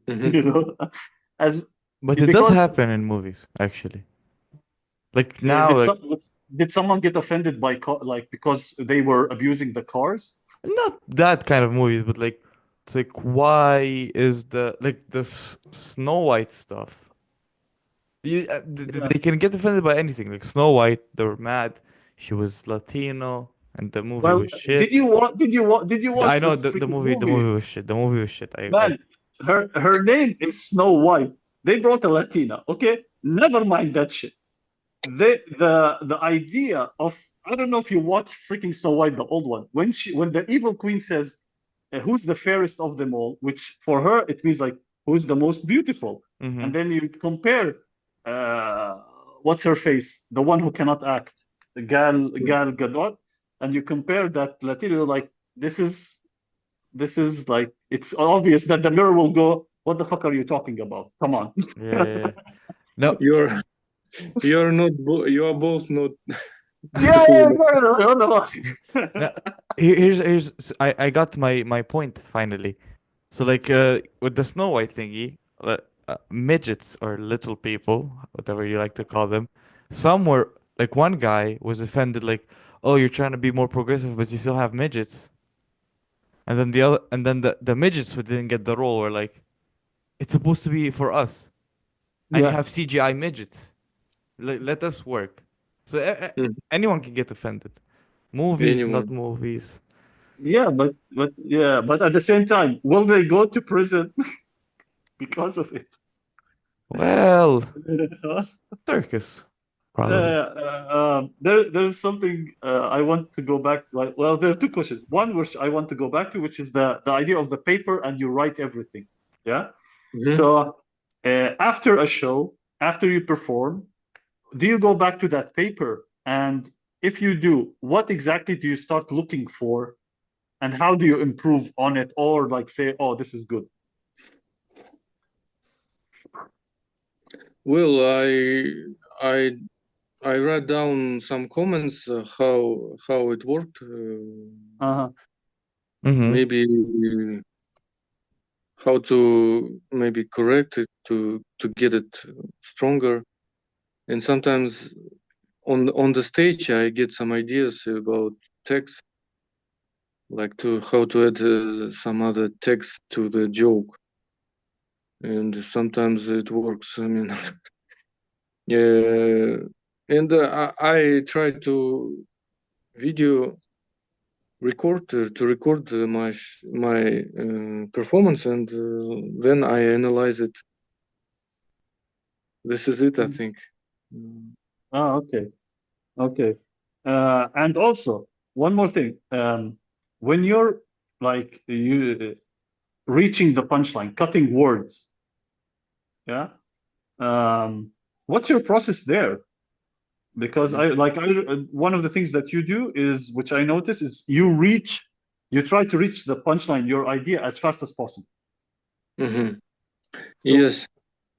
Mhm. you know, as But it does because happen in movies, actually. Like uh, now, did like some did someone get offended by like because they were abusing the cars? not that kind of movies, but like it's like why is the like the Snow White stuff? Yeah. They can get offended by anything. Like Snow White, they were mad. She was Latino, and the movie Well, was shit. did you I watch the know freaking the movie? movie was shit. The movie was shit. I Man, her name is Snow White. They brought a Latina. Okay, never mind that shit. The idea of I don't know if you watch freaking Snow White, the old one, when the evil queen says, "Who's the fairest of them all?" Which for her it means like who's the most beautiful, mm-hmm. and then you compare uh, what's her face, the one who cannot act, Gal Gadot, and you compare that Latino like this is like it's obvious that the mirror will go, "What the fuck are you talking about? Come on." Yeah, yeah, yeah. No, You're you're not you are both not Yeah, beautiful yeah, enough. no, no, no. no. I got my point finally. So like with the Snow White thingy, midgets or little people, whatever you like to call them, some were like one guy was offended like, "Oh, you're trying to be more progressive, but you still have midgets." And then the midgets who didn't get the role were like, "It's supposed to be for us, and you Yeah, have CGI midgets. Let us work." So Mhm. anyone can get offended. Movies, not Anyone. movies. yeah, but at the same time, will they go to prison because of it? Well, circus, probably. There's something I want to go back. Like, well, there are two questions. One which I want to go back to, which is the idea of the paper and you write everything. Yeah. Mhm. So after a show, after you perform, do you go back to that paper? And if you do, what exactly do you start looking for? And how do you improve on it? Or like say, oh, this is good. Well, I I write down some comments how it worked. Uh-huh. Mm-hmm. Maybe how to maybe correct it to get it stronger. And sometimes on the stage I get some ideas about text, like to how to add some other text to the joke. And sometimes it works. I mean, yeah. And I try to video record to record my performance, and then I analyze it. This is it, I Mhm. think. Mm. Ah, okay. Okay. And also, one more thing. When you're like you reaching the punchline, cutting words, yeah. What's your process there? Because one of the things that you do is, which I notice, is you try to reach the punchline, your idea, as fast as possible. Mhm. So, Yes,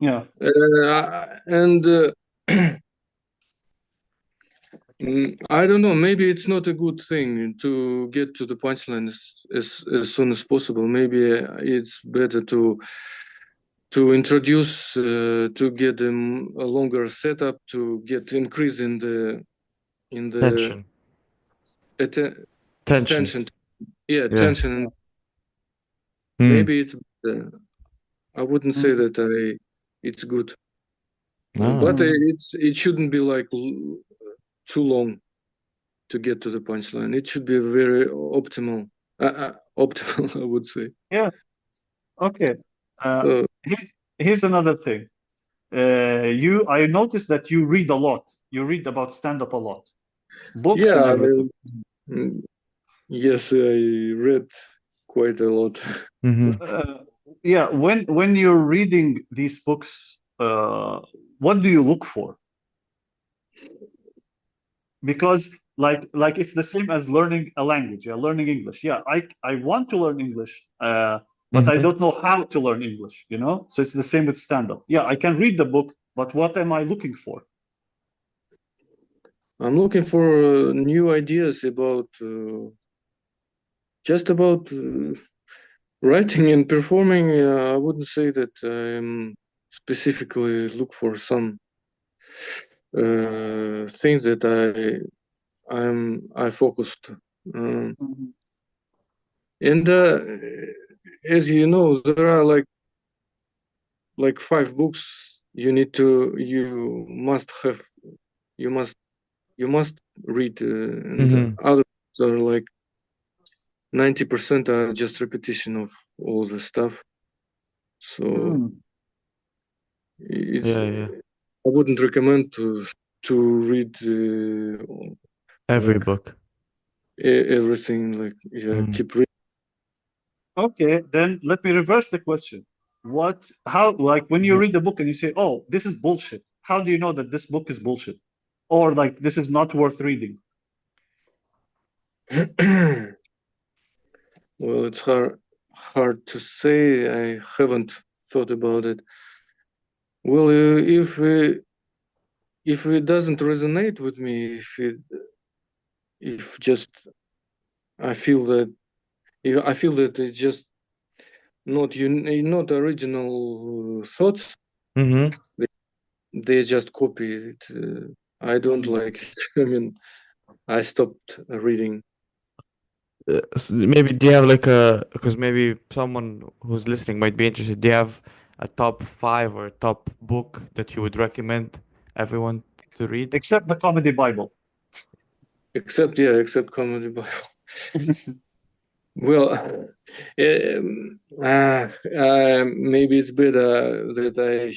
yeah. and I don't know. Maybe it's not a good thing to get to the punchline as soon as possible. Maybe it's better to introduce to get a longer setup to get increase in the Tension. atten- Tension. attention. Yeah, Yeah. attention. Mm. Maybe it's I wouldn't say Mhm. that it's good, Ah. but Mhm. it shouldn't be like too long to get to the punchline. It should be very optimal, I would say. Yeah. Okay. Uh, So here's another thing. I noticed that you read a lot. You read about stand-up a lot, books yeah, and I everything. mean, mm, yes, I read quite a lot. Mm-hmm. Uh, yeah, when you're reading these books, what do you look for? Because like it's the same as learning a language. Yeah, learning English. Yeah, I want to learn English, but I Mm-hmm. don't know how to learn English. So it's the same with stand-up. Yeah, I can read the book, but what am I looking for? I'm looking for new ideas about just about writing and performing. I wouldn't say that I'm specifically look for some things that I focused. Um, Mhm. and as you know, there are like 5 books you must have you must you must read, and Mm-hmm. others are like 90% are just repetition of all the stuff. So Mm. it's Yeah, yeah. I wouldn't recommend to read Every like book. everything. Like yeah, Mm. keep reading. Okay, then let me reverse the question. Like when you read the book and you say, "Oh, this is bullshit." How do you know that this book is bullshit? Or like this is not worth reading? Well, it's hard to say. I haven't thought about it. Well, if it doesn't resonate with me, if just I feel that if I feel that it's just not original thoughts, Mm-hmm. they, they just copy it. I don't Mm. like it. I mean, I stopped reading. Maybe do you have like because maybe someone who's listening might be interested. Do you have a top five or a top book that you would recommend everyone to read? Except the comedy Bible. Except comedy Bible. Well, maybe it's better that I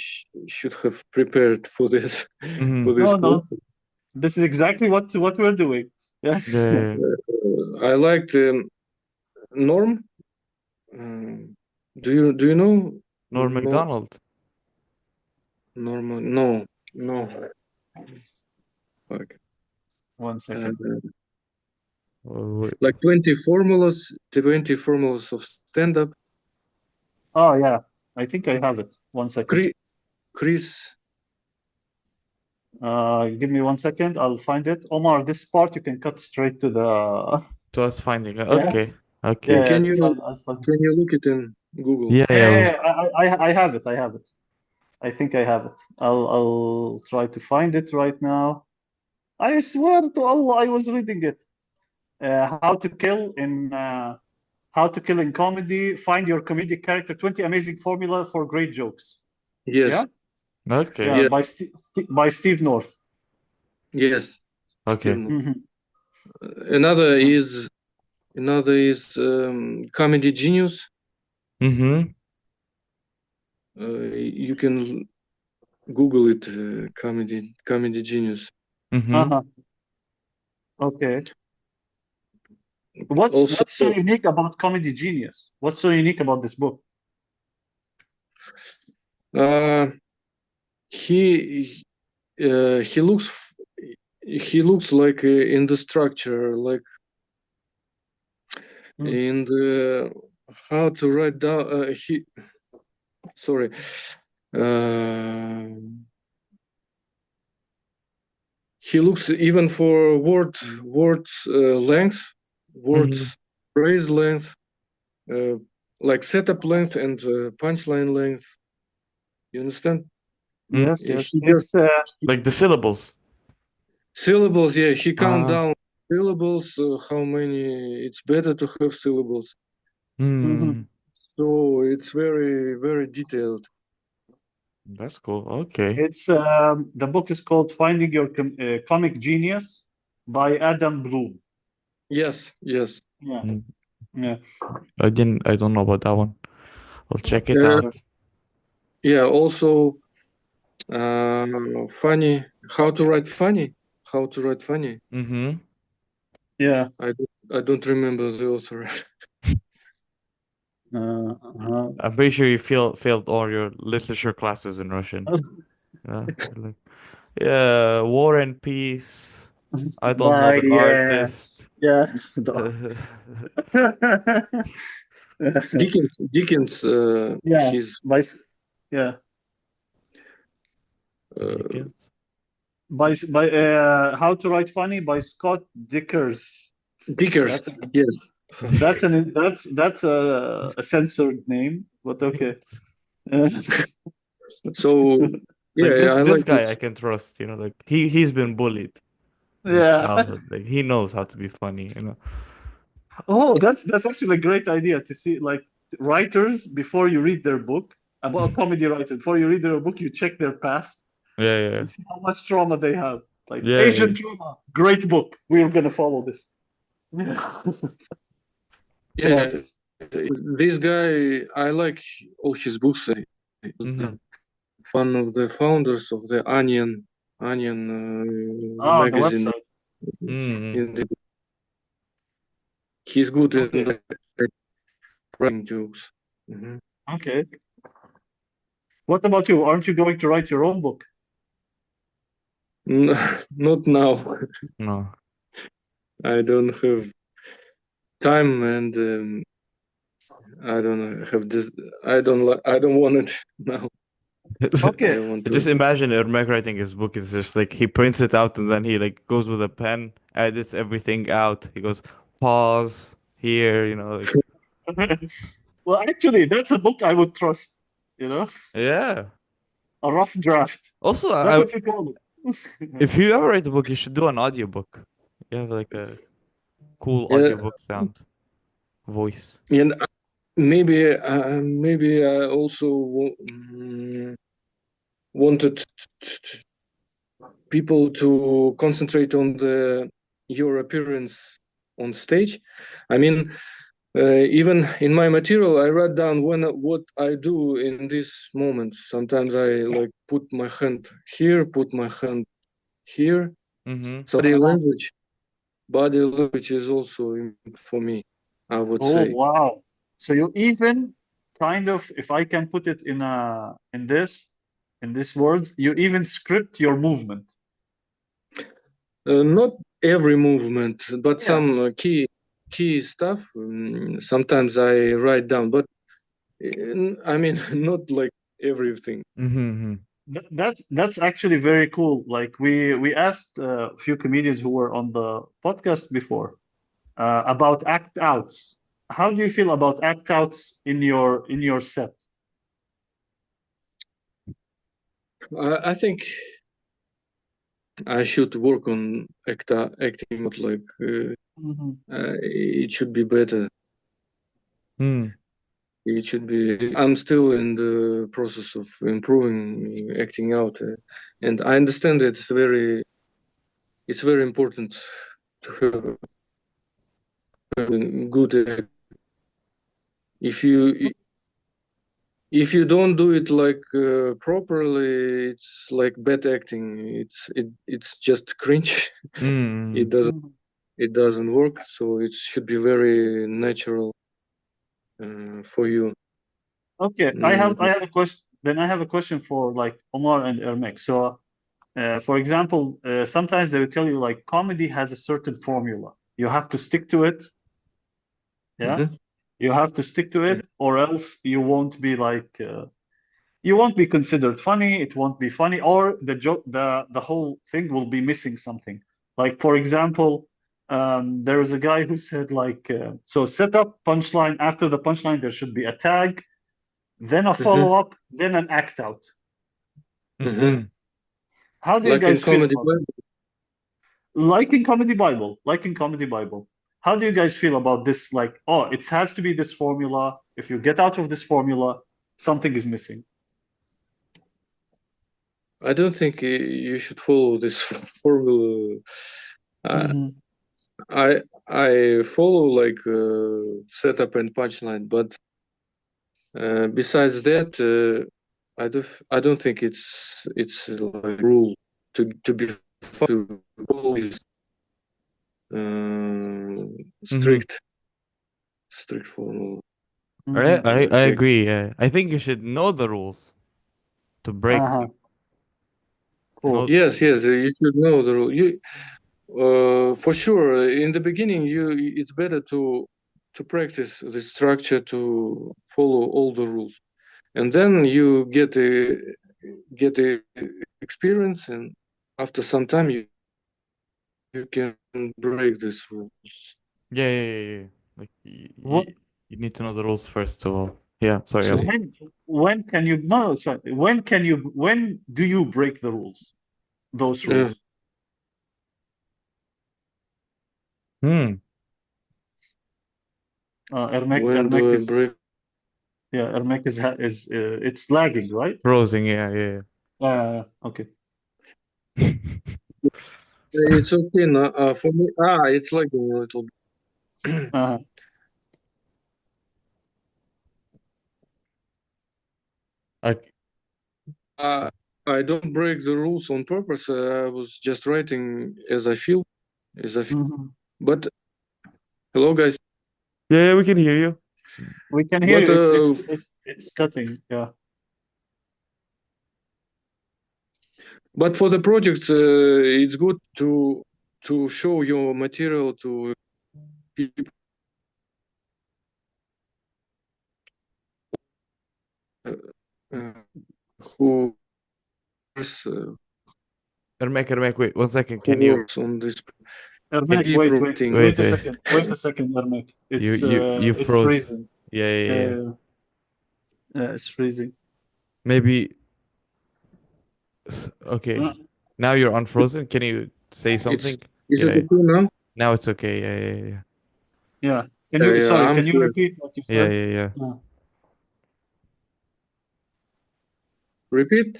should have prepared for this Mm-hmm. for this No, no. question. This is exactly what we're doing. Yeah. Yeah, yeah, yeah. I liked Norm. Um, do you know Norm Macdonald. Norman? No. Fuck. One Uh, second. Oh, like 20 formulas of stand-up. Oh yeah, I think I have it. One second. Chris. Give me 1 second. I'll find it. Omar, this part you can cut straight to the. to us finding. Yeah, Okay, yeah, okay. yeah. Can It's you fine. That's fine. can you look it in Google? Yeah, Yeah, yeah. yeah, yeah. I have it. I have it. I think I have it. I'll try to find it right now. I swear to Allah, I was reading it. How to kill in comedy. Find your comedic character. 20 amazing formula for great jokes. Yes, Yeah, yeah. Okay, yes, By Steve North. yes. Still okay. no. Hmm. Another is Comedy Genius. Mm-hmm. You can Google it. Comedy Genius. Mm-hmm. Uh-huh. Okay. What's Also, what's so unique about Comedy Genius? What's so unique about this book? uh, he he looks like in the structure, like Mm. in the how to write down. He sorry. Uh, he looks even for words length, Mm-hmm. words phrase length, uh, like setup length and punchline length. You understand? Mm. Yes, yes. He just It's Like the syllables. syllables. Yeah, he count Ah. down syllables. How many? It's better to have syllables. mhm. Mm. So it's very, very detailed. That's cool. Okay. It's the book is called Finding Your Comic Genius by Adam Bloom. Yes, yes. Yeah, Mm, yeah. I don't know about that one. I'll check it Uh, out. yeah, also funny, how to write funny. How to write funny. Mm-hmm. Yeah. I don't remember the author. I'm pretty sure you failed all your literature classes in Russian. Yeah. Like, yeah, War and Peace. I don't know By the artist. yeah. Dickens, Yeah, his yeah, uh, Dickens? by How to Write Funny by Scott Dickers. Dickers. That's Yes. that's a censored name, but okay. So Like yeah, I this like guy it. I can trust, like he's been bullied in his Yeah. childhood. Like he knows how to be funny. Oh, that's actually a great idea to see like writers before you read their book about a comedy writer. Before you read their book, you check their past Yeah, yeah. and see how much trauma they have. Like Yeah, yeah. Asian trauma, great book. We're gonna follow this. Yeah. Yeah, this guy, I like all his books. Mm-hmm. One of the founders of the Onion Ah, the magazine. website. Mm-hmm. He's good Okay. in writing jokes. Mhm. Okay. What about you? Aren't you going to write your own book? Not now. No. I don't have time, and I don't have this. I don't like. I don't want it now. I Okay. don't want Just to. imagine Ermek writing his book. It's just like he prints it out and then he like goes with a pen, edits everything out. He goes, pause here. Well, actually, that's a book I would trust, you know? Yeah. A rough draft. Also, That's what you call it. if you ever write a book, you should do an audiobook. You have like a cool Yeah, audiobook sound, voice. and maybe I also wanted people to concentrate on your appearance on stage. I mean, even in my material, I write down what I do in this moment. Sometimes I like put my hand here, put my hand here. Mm-hmm. So body language is also for me, I would Oh, say. wow. So you even kind of, if I can put it in this words, you even script your movement. Not every movement, but Yeah. some key stuff. Sometimes I write down, but I mean, not like everything. Mm-hmm. That's actually very cool. Like we asked a few comedians who were on the podcast before about act outs. How do you feel about act outs in your set? I think I should work on acting, not like Mhm. it should be better. Mm. It should be. I'm still in the process of improving acting out, and I understand it's very important to have a good. If you don't do it like properly, it's like bad acting. It's just cringe. Mm. Mhm. It doesn't work. So it should be very natural for you. Okay, Mm, I have a question. Then I have a question for like Omar and Ermek. So, for example, sometimes they will tell you like comedy has a certain formula. You have to stick to it. Yeah, mhm, you have to stick to it, or else you won't be like you won't be considered funny. It won't be funny, or the joke, the whole thing will be missing something. Like for example, there was a guy who said like, so set up punchline. After the punchline, there should be a tag, then a mhm, follow up, then an act out. mhm. Mm-hmm. How do you Like in guys feel comedy. about it? Like in Comedy Bible, like in Comedy Bible. How do you guys feel about this? Like, oh, it has to be this formula. If you get out of this formula, something is missing. I don't think you should follow this formula. Mhm. I follow like setup and punchline, but besides that, I don't think it's like rule to be to follow is Mm-hmm. strict formula. I Check. agree. Yeah. I think you should know the rules to break Uh-huh. them. Cool. Know. Yes, yes, you should know the rule. You for sure in the beginning it's better to practice the structure to follow all the rules, and then you get a experience, and after some time you can break these rules. Yeah. Like What, you need to know the rules first of all. Yeah. Sorry. So when can you no, sorry. When do you break the rules? Those uh, rules. Hmm. when Ermek do I is break? yeah, Ermek is it's lagging, right? Frozen. Yeah. Okay. It's okay now. For me, it's like a little. Uh-huh. Like uh, I don't break the rules on purpose. I was just writing as I feel. Mhm. But hello, guys. yeah, we can hear you. We can hear But you. It's cutting. Yeah. but for the project, it's good to show your material to people uh, uh, who works, uh, Ermek, wait 1 second. who Can you works on this. Ermek, Maybe projecting. wait? wait a second, Ermek. You It's froze. freezing. Yeah. Uh, it's freezing. Maybe. Okay. Uh, Now you're unfrozen. Can you say It's something? is it Yeah. okay now? Now it's okay. Yeah. yeah. Yeah, I'm Can you here. repeat what you Yeah. said? Yeah. Uh, Repeat.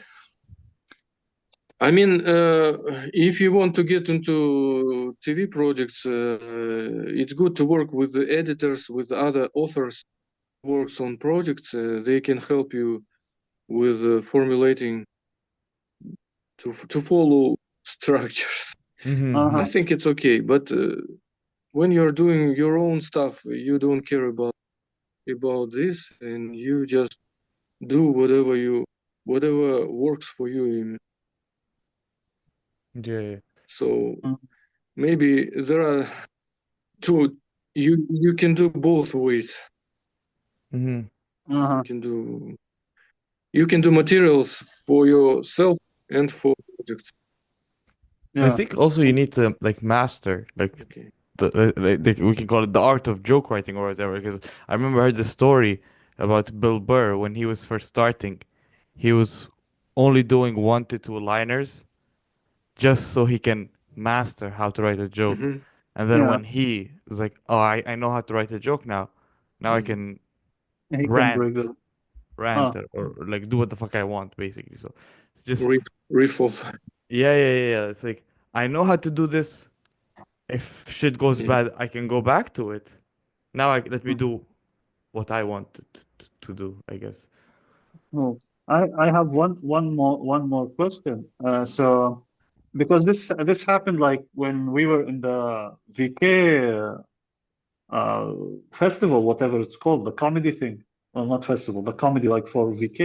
I mean, if you want to get into TV projects, it's good to work with the editors, with other authors who works on projects. They can help you with formulating to follow structures. I uh-huh. think it's okay, but when you're doing your own stuff, you don't care about this, and you just do whatever works for you. Yeah. So Mm, maybe there are two. You can do both ways. Mm-hmm. uh-huh. You can do you can do materials for yourself and for projects. I Yeah. think also you need to like master like Okay. we can call it the art of joke writing or whatever. Because I remember I heard the story about Bill Burr when he was first starting. He was only doing 1 to 2 liners just so he can master how to write a joke. Mm-hmm. And then Yeah. when he was like, "Oh, I know how to write a joke now. Now I Mm. can He can break rant, the rant, uh or like do what the fuck I want, basically." So it's just Riff off. yeah. It's like I know how to do this. If shit goes Yeah. bad, I can go back to it. Now let me mm. do what I want to do, I guess. Oh, I have one more question. So because this happened like when we were in the VK uh, festival, whatever it's called, the comedy thing. Well, not festival, the comedy like for VK.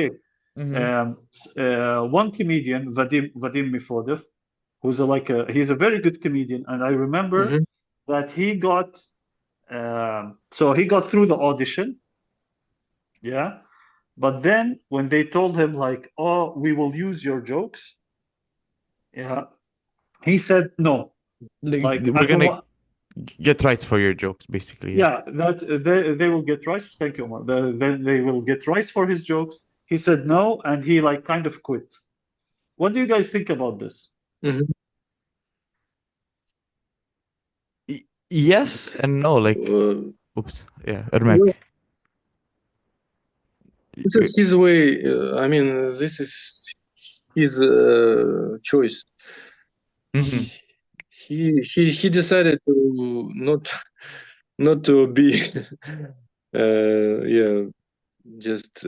Mm-hmm. One comedian, Vadim Mifodev, he's a very good comedian, and I remember Mm-hmm. that he got through the audition, yeah. But then when they told him like, "Oh, we will use your jokes," yeah, he said no. Like Like I we're don't gonna want. get rights for your jokes, basically. Yeah. Yeah, that they will get rights. Thank you, Omar. They will get rights for his jokes. He said no, and he like kind of quit. What do you guys think about this? Mm-hmm. Yes and no. Like, Uh, oops. Yeah, Ermek. well, this is his way. I mean, this is his choice. Mm-hmm. He decided to not to be yeah, just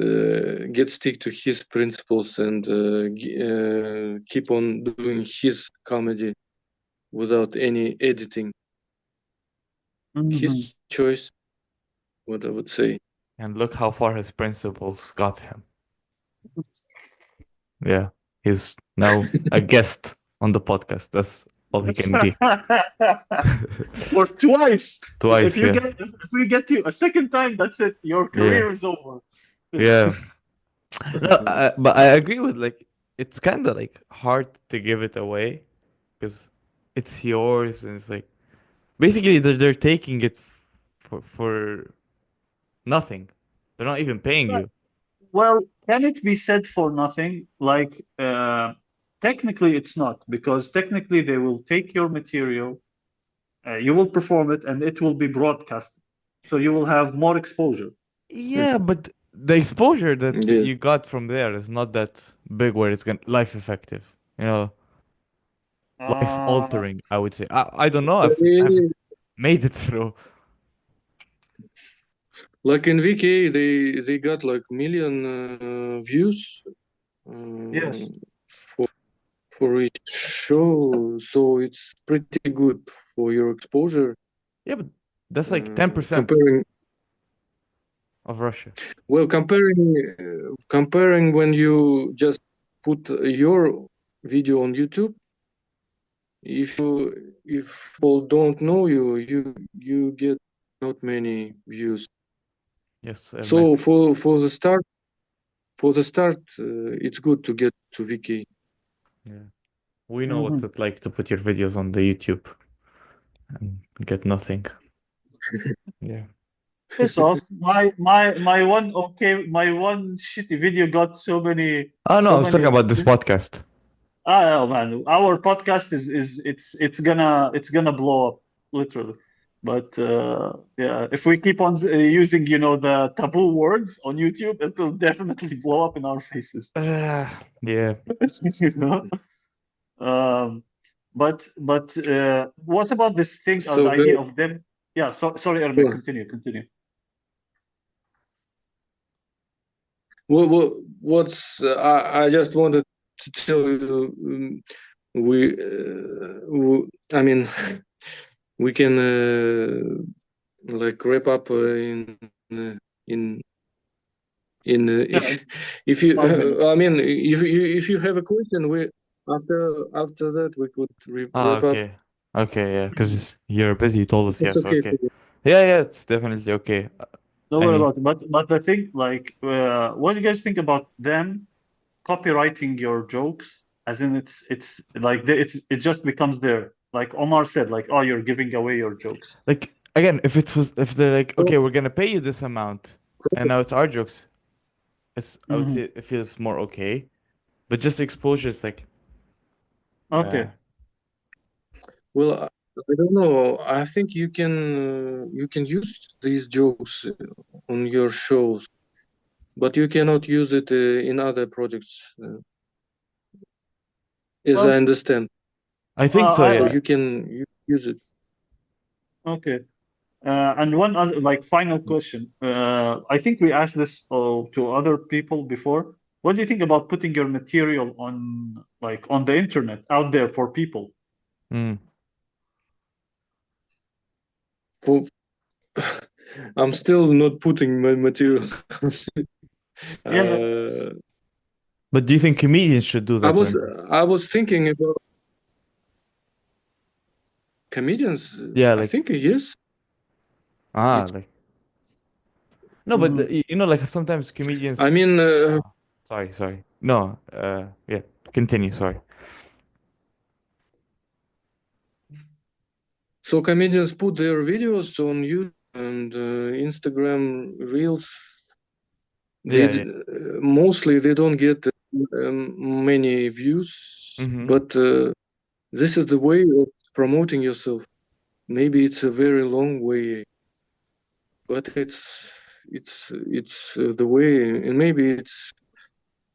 get stick to his principles and keep on doing his comedy without any editing. Mhm. His choice, what I would say. And look how far his principles got him. Yeah, he's now a guest on the podcast. That's all he can be. Or twice. If Twice, you yeah. get if we get you a second time, that's it. Your Yeah. career is over. Yeah. No, but I agree with like it's kind of like hard to give it away because it's yours and it's like basically they're taking it for nothing. They're not even paying But, you. well, can it be said for nothing? Like, technically, it's not, because technically they will take your material, you will perform it, and it will be broadcast. So you will have more exposure. Yeah, but the exposure that Yes. you got from there is not that big where it's gonna life effective. You know, life Uh, altering, I would say. I don't know if I've They, made it through. like in VK, they got like million views yes. for each show, so it's pretty good for your exposure. Yeah, but that's like 10% Comparing, of Russia. well, comparing when you just put your video on YouTube, if people don't know you, you get not many views. Yes, So Ermek. for the start, it's good to get to VK. Yeah. We know what's Mhm. it like to put your videos on the YouTube and get nothing. Yeah. Piss off. My one shitty video got Oh no, I so was many talking about this views. podcast. I don't know, man. Our podcast is it's gonna blow up, literally. But yeah, if we keep on using, the taboo words on YouTube, it'll definitely blow up in our faces. Yeah. You know? Um, but what about this thing, the So idea guys, of them? Yeah, sorry, Ermek, continue. what's I just wanted to tell you, I mean, we can like wrap up in Yeah, if you 5 minutes. I mean if you have a question, we after that we could Ah, wrap up. okay. Okay, yeah, because you're busy, you told us, yeah, It's so okay okay. for you. Yeah, yeah, it's definitely okay. Don't worry Any about it. But the thing, like, what do you guys think about them copywriting your jokes? As in, it's like it just becomes there. Like Omar said, like, oh, you're giving away your jokes. like again, if they're like, So, okay, we're gonna pay you this amount, and now it's our jokes, it's I would Hmm. say it feels more okay. But just exposure is like, uh, Okay. well, I don't know. I think you can use these jokes on your shows, but you cannot use it in other projects, as I Well, understand. I think so, So I yeah. you can use it. okay. And one other, like, final question. I think we asked this to other people before. What do you think about putting your material on, like, on the internet out there for people? Mm. For, I'm still not putting my material. Yeah. uh, But do you think comedians should do I that or was no? I was thinking about comedians. Yeah, I like think yes. It's, like no, but Mhm. like sometimes I comedians. mean, Sorry. No, yeah. Continue. Sorry. so comedians put their videos on YouTube and Instagram Reels. They Yeah, yeah. mostly they don't get many views, Mm-hmm. but this is the way of promoting yourself. maybe it's a very long way, but it's the way, and maybe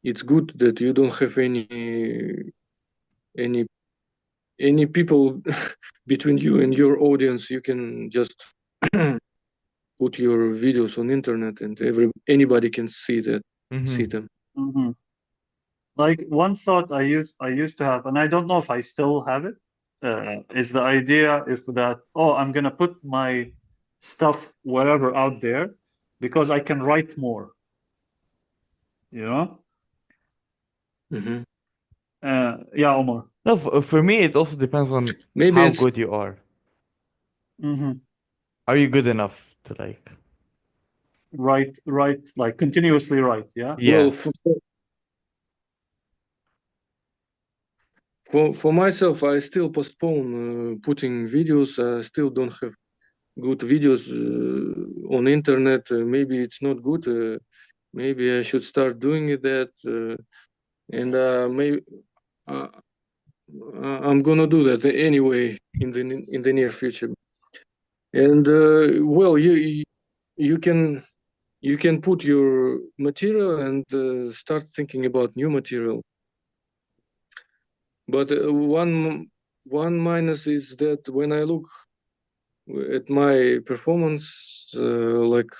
it's good that you don't have any any people between you and your audience. You can just put your videos on internet, and anybody can see that, see Mm-hmm. them. Mhm. Like one thought I used to have, and I don't know if I still have it, is the idea if that, oh, I'm gonna put my stuff wherever out there because I can write more, you know? Mhm. Yeah, Omar. No, for me, it also depends on Maybe how it's good you are. Hmm. Are you good enough to like? Write, like continuously write, yeah? well Yeah. for myself. I still postpone putting videos. I still don't have good videos on internet. Maybe it's not good. Maybe I should start doing that, and maybe uh, I'm gonna do that anyway in the near future. And well, you can put your material and start thinking about new material. But one minus is that when I look at my performance like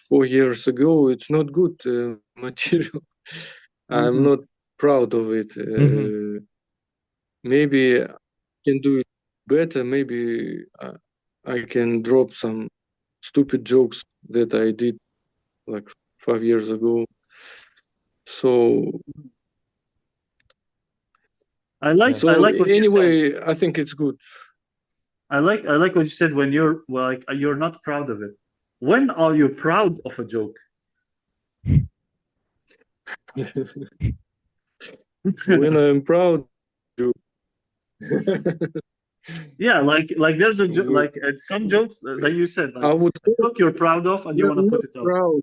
4 years ago, it's not good material. I'm Hmm. not proud of it. Mm-hmm. Maybe I can do it better. Maybe I can drop some stupid jokes that I did like 5 years ago. So I like Yeah. I so like what you said. anyway, I think it's good. I like what you said when you're well, like you're not proud of it. When are you proud of a joke? When I'm proud, Yeah, like there's a w- like some jokes that you said I like would a say joke you're proud of and you want to I'm not put it out. proud.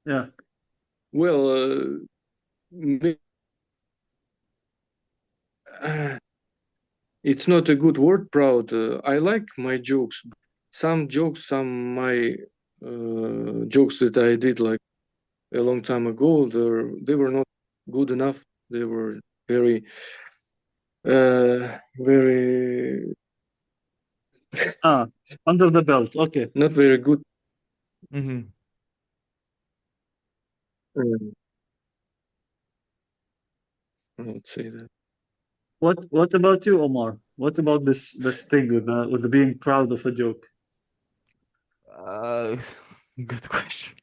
Yeah. Well, may- uh, it's not a good word, proud. I like my jokes. Some jokes, some my jokes that I did like a long time ago, they were not good enough. They were very, very Ah, under the belt. Okay. not very good. Mm-hmm. Um, I would say that. What about you, Omar? What about this thing with the being proud of a joke? Uh, good question.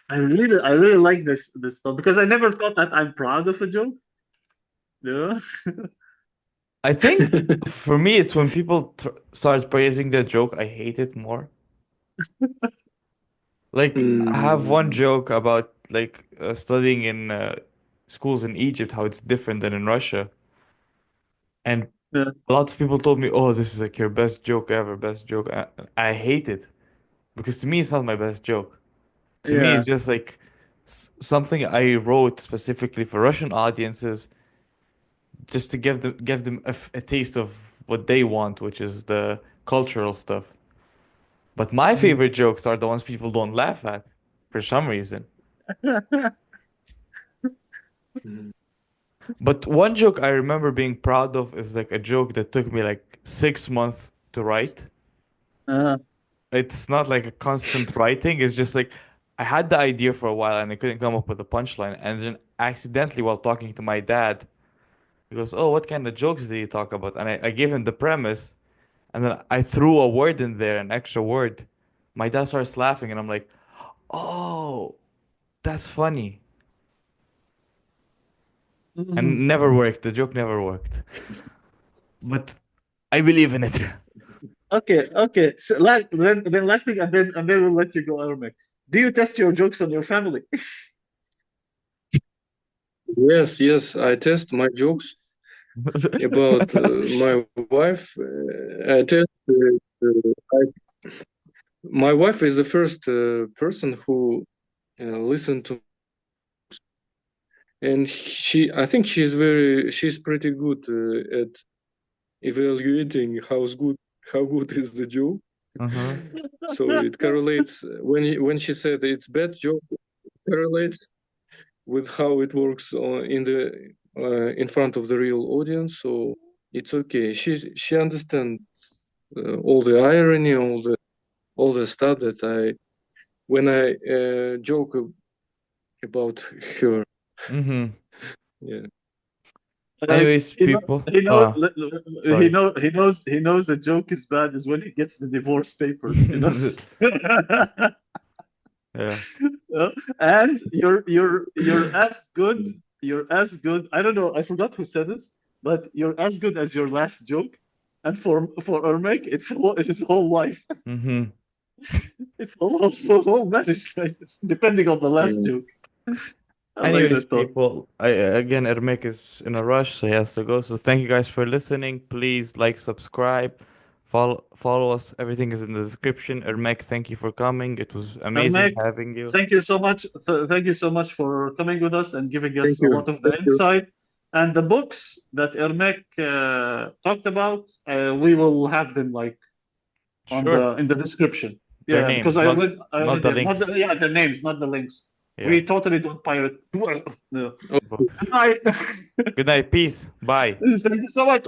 I really like this thought because I never thought that I'm proud of a joke. Yeah. I think for me, it's when people tr start praising their joke, I hate it more. Like, I have one Mm, joke about like studying in schools in Egypt, how it's different than in Russia. And Yeah. lots of people told me, "Oh, this is like your best joke ever, best joke." I hate it because to me, it's not my best joke. To me, Yeah. it's just like something I wrote specifically for Russian audiences, just to give them a taste of what they want, which is the cultural stuff. But my Mhm. favorite jokes are the ones people don't laugh at for some reason. mm, But one joke I remember being proud of is like a joke that took me like 6 months to write. Uh, It's not like a constant writing, it's just like I had the idea for a while and I couldn't come up with a punchline. And then accidentally, while talking to my dad, he goes, "Oh, what kind of jokes do you talk about?" And I gave him the premise, and then I threw a word in there, an extra word. My dad starts laughing, and I'm like, "Oh, that's funny." mhm. And never worked. The joke never worked. But I believe in it. Okay, okay. So then last thing, and then we'll let you go, Ermek. Do you test your jokes on your family? yes, yes. I test my jokes about my wife. I test. My wife is the first person who listened to. and I think she's pretty good at evaluating how good is the joke. So it correlates when she said it's bad joke, it correlates with how it works in front of the real audience. So it's okay. She understands all the irony, all the stuff that when I joke about her. Yeah. Anyways, He people. he knows the joke is bad is when he gets the divorce papers, you know. Yeah. And you're as good. You're as good. I don't know. I forgot who said this, but you're as good as your last joke. And for Ermek, it's his whole life. It's whole marriage life. It's depending on the last joke. I like Anyways, that thought. people, again, Ermek is in a rush, so he has to go. So thank you guys for listening. Please like, subscribe, follow us. Everything is in the description. Ermek, thank you for coming. It was amazing Ermek, having you. thank you so much. Thank you so much for coming with us and giving Thank us a you. lot of the insight. And the books that Ermek talked about, we will have them like Sure. in the description. Their Yeah, because names, I not went not the there. Not links. the names, not the links. Yeah. We totally don't pirate. No. Oh, Books. Good night. Good night. Peace. Bye. Thank you so much.